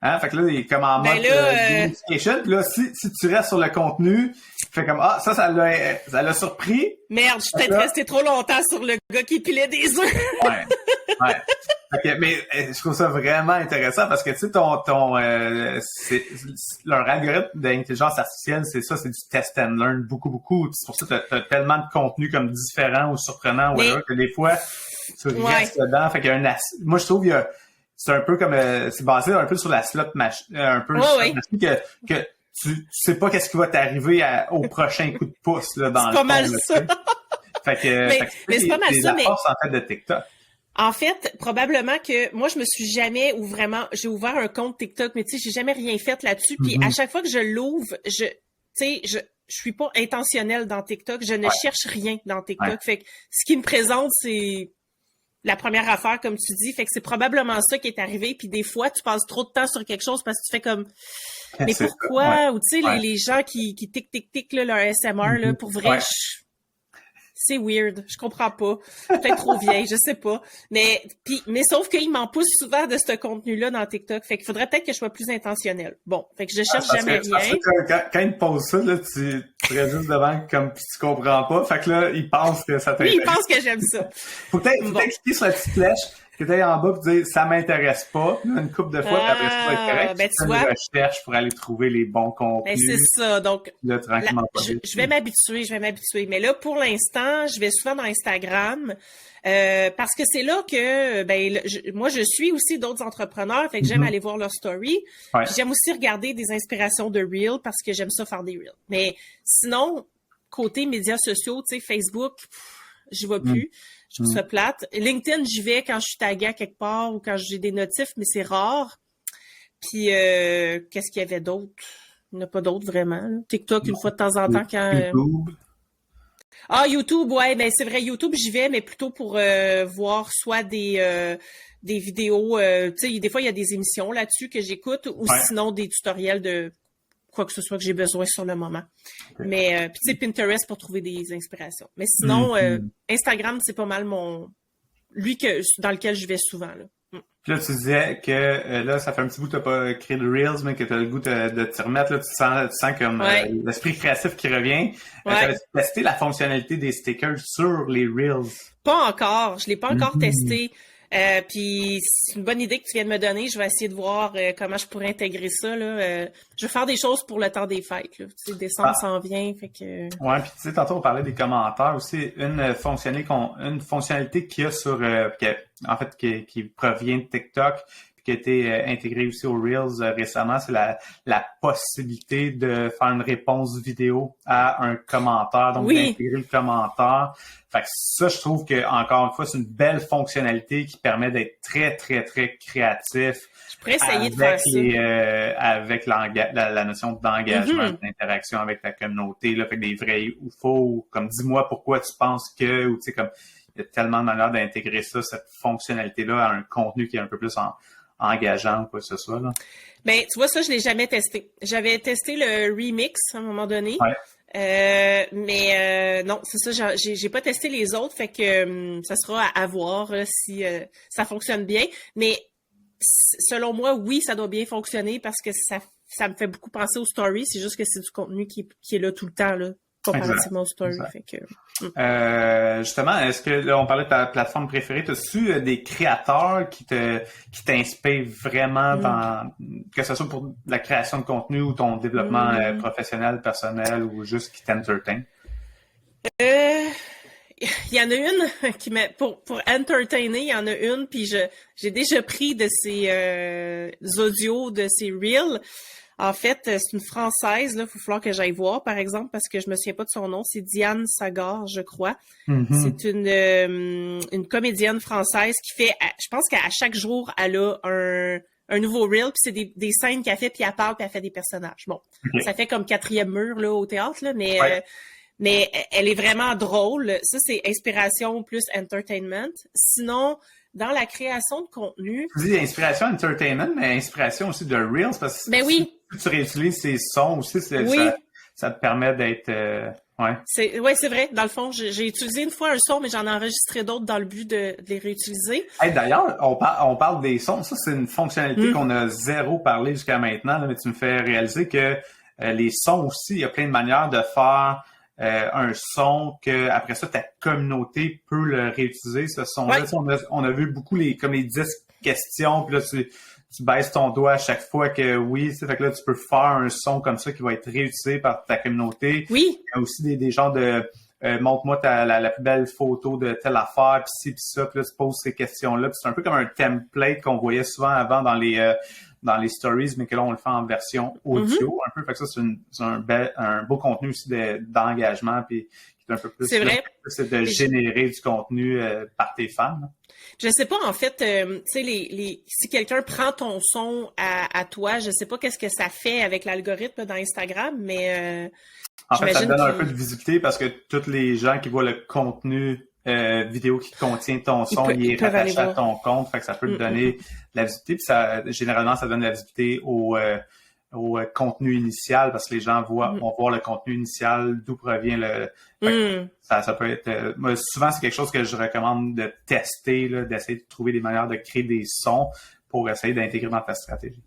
Speaker 1: Hein? Fait que là, il est comme en mode gamification. Puis là, si tu restes sur le contenu, tu fais comme ça l'a surpris.
Speaker 2: Merde, je suis peut-être resté trop longtemps sur le gars qui pilait des œufs.
Speaker 1: Ouais. Okay, mais je trouve ça vraiment intéressant parce que tu sais, leur algorithme d'intelligence artificielle, c'est du test and learn beaucoup. C'est pour ça que t'as tellement de contenu comme différent ou surprenant que des fois tu restes dedans. Fait qu'il y a moi je trouve c'est un peu comme c'est basé un peu sur la slot machine, un peu machine que tu sais pas qu'est-ce qui va t'arriver au prochain coup de pouce là dans
Speaker 2: le fond. C'est pas mal ça.
Speaker 1: Fait que
Speaker 2: c'est pas mal ça, mais
Speaker 1: force en fait de TikTok.
Speaker 2: En fait, probablement que moi, je me suis jamais j'ai ouvert un compte TikTok, mais tu sais, j'ai jamais rien fait là-dessus. Puis à chaque fois que je l'ouvre, je suis pas intentionnelle dans TikTok. Je ne cherche rien dans TikTok. Ouais. Fait que ce qui me présente, c'est la première affaire, comme tu dis. Fait que c'est probablement ça qui est arrivé. Puis des fois, tu passes trop de temps sur quelque chose parce que tu fais comme, mais pourquoi? Ou tu sais, les gens qui tic, là, leur SMR, là, pour vrai, c'est weird, je comprends pas. Peut-être trop vieille, je sais pas. Mais sauf qu'il m'en pousse souvent de ce contenu-là dans TikTok. Fait qu'il faudrait peut-être que je sois plus intentionnelle. Bon, fait que je cherche jamais rien.
Speaker 1: Quand ils te posent ça, là, tu restes juste devant comme tu comprends pas. Fait que là, ils pensent que ça t'intéresse.
Speaker 2: Oui, ils pensent que j'aime ça.
Speaker 1: Faut peut-être cliquer sur la petite flèche qui était en bas pour dire ça m'intéresse pas. Une couple de fois, puis après ça va être correct.
Speaker 2: Ben, tu vois,
Speaker 1: une recherche pour aller trouver les bons contenus.
Speaker 2: Ben, c'est ça. Donc,
Speaker 1: là, tranquillement,
Speaker 2: je vais m'habituer. Mais là, pour l'instant, je vais souvent dans Instagram. Parce que c'est là que moi je suis aussi d'autres entrepreneurs, fait que j'aime aller voir leurs stories. Puis j'aime aussi regarder des inspirations de Reels parce que j'aime ça faire des Reels. Mais sinon, côté médias sociaux, tu sais, Facebook, j'y vais plus. Je trouve ça plate. LinkedIn, j'y vais quand je suis taguée à quelque part ou quand j'ai des notifs, mais c'est rare. Puis qu'est-ce qu'il y avait d'autre? Il n'y en a pas d'autres vraiment. Là. TikTok, une fois de temps en temps quand.
Speaker 1: YouTube.
Speaker 2: YouTube, ouais, ben c'est vrai, YouTube, j'y vais, mais plutôt pour voir soit des vidéos, tu sais, des fois, il y a des émissions là-dessus que j'écoute, ou sinon des tutoriels de quoi que ce soit que j'ai besoin sur le moment. Okay. Mais, puis tu sais, Pinterest pour trouver des inspirations. Mais sinon, Instagram, c'est pas mal dans lequel je vais souvent, là.
Speaker 1: Puis là, tu disais que là, ça fait un petit bout que tu n'as pas créé de Reels, mais que tu as le goût de t'y remettre. Là, tu sens comme l'esprit créatif qui revient. Tu as testé la fonctionnalité des stickers sur les Reels?
Speaker 2: Pas encore. Je ne l'ai pas encore testé. Puis c'est une bonne idée que tu viens de me donner. Je vais essayer de voir comment je pourrais intégrer ça. Là. Je vais faire des choses pour le temps des fêtes. Là. Tu sais, décembre s'en vient. Fait que...
Speaker 1: Ouais, puis tu sais, tantôt on parlait des commentaires aussi. Une fonctionnalité qu'il y a sur qui provient de TikTok, puis qui a été intégrée aussi aux Reels récemment, c'est la possibilité de faire une réponse vidéo à un commentaire, donc d'intégrer le commentaire. Fait que ça, je trouve que encore une fois, c'est une belle fonctionnalité qui permet d'être très, très, très créatif.
Speaker 2: Je pourrais essayer de faire ça.
Speaker 1: Avec la notion d'engagement, d'interaction avec ta communauté, là, fait que des vrais ou faux, comme dis-moi pourquoi tu penses que, ou tu sais, comme il y a tellement de manières d'intégrer ça, cette fonctionnalité-là, à un contenu qui est un peu plus engageant ou quoi que ce soit. Là.
Speaker 2: Ben, tu vois, ça, je l'ai jamais testé. J'avais testé le remix à un moment donné.
Speaker 1: Ouais.
Speaker 2: Mais non, c'est ça, j'ai pas testé les autres, fait que ça sera à voir si ça fonctionne bien. Mais selon moi, oui, ça doit bien fonctionner parce que ça me fait beaucoup penser aux stories. C'est juste que c'est du contenu qui est là tout le temps, là, comparativement aux stories. Fait que,
Speaker 1: justement, est-ce que là, on parlait de ta plateforme préférée, as-tu des créateurs qui t'inspirent vraiment que ce soit pour la création de contenu ou ton développement professionnel, personnel ou juste qui t'entertain?
Speaker 2: Il y en a une qui pour entertainer, il y en a une, puis j'ai déjà pris de ces audios, de ces reels. En fait, c'est une Française, là, il faut falloir que j'aille voir, par exemple, parce que je me souviens pas de son nom. C'est Diane Sagard, je crois. C'est une comédienne française qui fait, je pense qu'à chaque jour, elle a un nouveau reel, puis c'est des scènes qu'elle fait, puis elle parle, puis elle fait des personnages. Bon, ça fait comme 4e mur là au théâtre, là, mais elle est vraiment drôle. Ça, c'est inspiration plus entertainment. Sinon, dans la création de contenu...
Speaker 1: Tu dis inspiration entertainment, mais inspiration aussi de Reels, parce que
Speaker 2: oui.
Speaker 1: si tu réutilises ces sons aussi, ça te permet d'être... Ouais.
Speaker 2: C'est vrai. Dans le fond, j'ai utilisé une fois un son, mais j'en ai enregistré d'autres dans le but de les réutiliser.
Speaker 1: Hey, d'ailleurs, on parle des sons. Ça, c'est une fonctionnalité qu'on a zéro parlé jusqu'à maintenant, là, mais tu me fais réaliser que les sons aussi, il y a plein de manières de faire un son que après ça, ta communauté peut le réutiliser, ce son-là. Ouais. On a vu beaucoup comme les 10 questions, puis là, tu baisses ton doigt à chaque fois que oui, fait que là, tu peux faire un son comme ça qui va être réutilisé par ta communauté.
Speaker 2: Oui.
Speaker 1: Il y a aussi des genres de montre-moi la plus belle photo de telle affaire, puis ci, puis ça, puis là, tu poses ces questions-là. Puis c'est un peu comme un template qu'on voyait souvent avant dans les stories, mais que là, on le fait en version audio un peu. Fait que ça, c'est un beau contenu aussi d'engagement, puis qui est un peu plus...
Speaker 2: C'est vrai.
Speaker 1: C'est de générer du contenu par tes fans. Là.
Speaker 2: Je sais pas, en fait, tu sais, si quelqu'un prend ton son à toi, je sais pas qu'est-ce que ça fait avec l'algorithme dans Instagram, mais
Speaker 1: en fait, ça te donne un peu de visibilité parce que tous les gens qui voient le contenu vidéo qui contient ton son, il est rattaché à ton compte, fait que ça peut te donner de la visibilité. Puis généralement, ça donne de la visibilité au contenu initial parce que les gens vont voir le contenu initial, d'où provient ça peut être... moi, souvent, c'est quelque chose que je recommande de tester, là, d'essayer de trouver des manières de créer des sons pour essayer d'intégrer dans ta stratégie.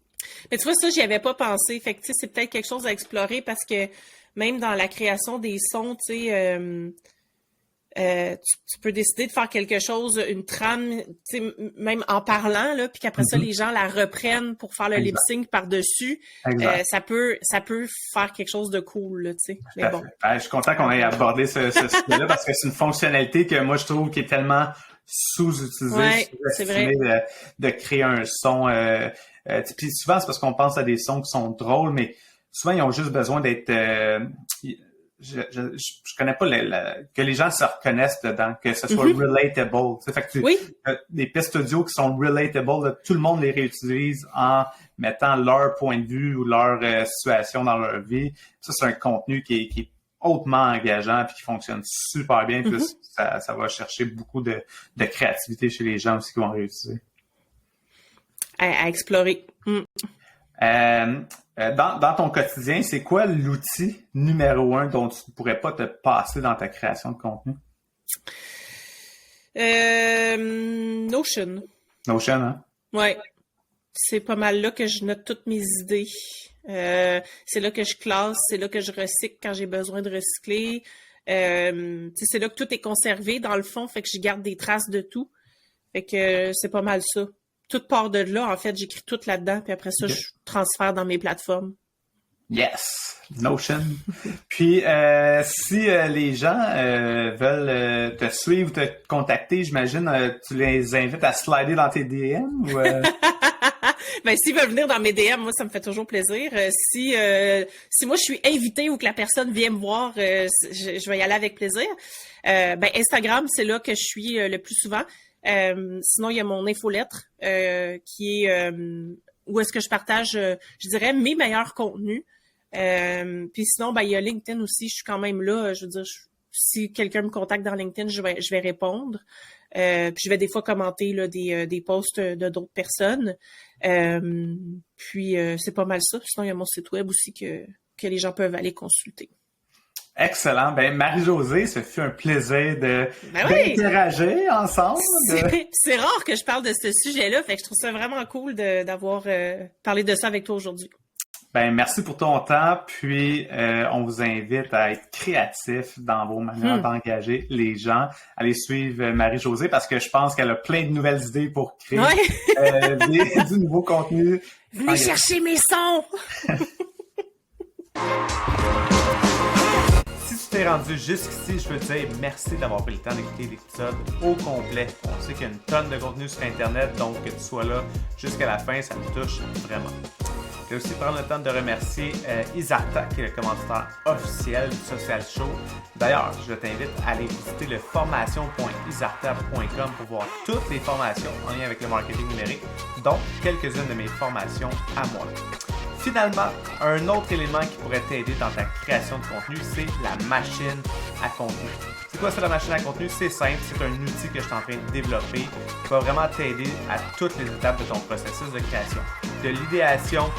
Speaker 2: Mais tu vois, ça, j'y avais pas pensé. Fait que, tu sais, c'est peut-être quelque chose à explorer parce que même dans la création des sons, tu sais... tu peux décider de faire quelque chose, une trame, même en parlant, là, puis qu'après ça, les gens la reprennent pour faire le lip-sync par-dessus. Ça peut faire quelque chose de cool, là, tu sais. Mais bon.
Speaker 1: Je suis content qu'on ait abordé ce sujet-là parce que c'est une fonctionnalité que moi, je trouve qui est tellement sous-utilisée, sous-estimée de créer un son. Puis souvent, c'est parce qu'on pense à des sons qui sont drôles, mais souvent, ils ont juste besoin d'être... je connais pas que les gens se reconnaissent dedans, que ce soit relatable. Fait que des pistes audio qui sont relatable, là, tout le monde les réutilise en mettant leur point de vue ou leur situation dans leur vie. Ça, c'est un contenu qui est hautement engageant puis qui fonctionne super bien. Puis ça va chercher beaucoup de créativité chez les gens aussi qui vont réutiliser.
Speaker 2: À explorer.
Speaker 1: Dans ton quotidien, c'est quoi l'outil numéro 1 dont tu ne pourrais pas te passer dans ta création de contenu?
Speaker 2: Notion.
Speaker 1: Notion, hein?
Speaker 2: Ouais. C'est pas mal là que je note toutes mes idées. C'est là que je classe, c'est là que je recycle quand j'ai besoin de recycler. C'est là que tout est conservé dans le fond, fait que je garde des traces de tout. Fait que c'est pas mal ça. Tout part de là, en fait, j'écris tout là-dedans, puis après ça, je transfère dans mes plateformes.
Speaker 1: Yes! Notion. Puis, si les gens veulent te suivre, te contacter, j'imagine, tu les invites à slider dans tes DM? Ou,
Speaker 2: Ben, s'ils veulent venir dans mes DM, moi, ça me fait toujours plaisir. Si moi, je suis invitée ou que la personne vient me voir, je vais y aller avec plaisir. Ben, Instagram, c'est là que je suis le plus souvent. Sinon, il y a mon infolettre qui est où est-ce que je partage, je dirais, mes meilleurs contenus. Puis sinon, ben, il y a LinkedIn aussi. Je suis quand même là. Je veux dire, si quelqu'un me contacte dans LinkedIn, je vais répondre. Puis je vais des fois commenter là, des posts de d'autres personnes. Puis c'est pas mal ça. Sinon, il y a mon site web aussi que les gens peuvent aller consulter.
Speaker 1: Excellent. Ben, Marie-Josée, ce fut un plaisir d'interagir ensemble.
Speaker 2: C'est rare que je parle de ce sujet-là, fait que je trouve ça vraiment cool d'avoir parlé de ça avec toi aujourd'hui.
Speaker 1: Ben, merci pour ton temps, puis on vous invite à être créatif dans vos manières d'engager les gens. Allez suivre Marie-Josée parce que je pense qu'elle a plein de nouvelles idées pour créer du nouveau contenu.
Speaker 2: Venez chercher mes sons!
Speaker 1: Si tu t'es rendu jusqu'ici, je veux te dire merci d'avoir pris le temps d'écouter l'épisode au complet. On sait qu'il y a une tonne de contenu sur Internet, donc que tu sois là jusqu'à la fin, ça me touche vraiment. Je vais aussi prendre le temps de remercier Isarta, qui est le commanditaire officiel du Social Show. D'ailleurs, je t'invite à aller visiter le formation.isarta.com pour voir toutes les formations en lien avec le marketing numérique, dont quelques-unes de mes formations à moi. Finalement, un autre élément qui pourrait t'aider dans ta création de contenu, c'est la machine à contenu. C'est quoi ça, la machine à contenu? C'est simple, c'est un outil que je suis en train de développer qui va vraiment t'aider à toutes les étapes de ton processus de création. De l'idéation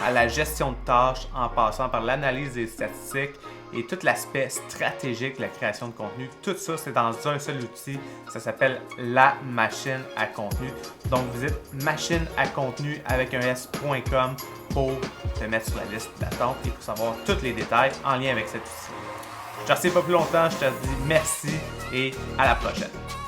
Speaker 1: à la gestion de tâches en passant par l'analyse des statistiques et tout l'aspect stratégique de la création de contenu. Tout ça, c'est dans un seul outil. Ça s'appelle la machine à contenu. Donc, visite machineacontenu avec un s.com pour te mettre sur la liste d'attente et pour savoir tous les détails en lien avec cet outil. Je te remercie pas plus longtemps, je te dis merci et à la prochaine.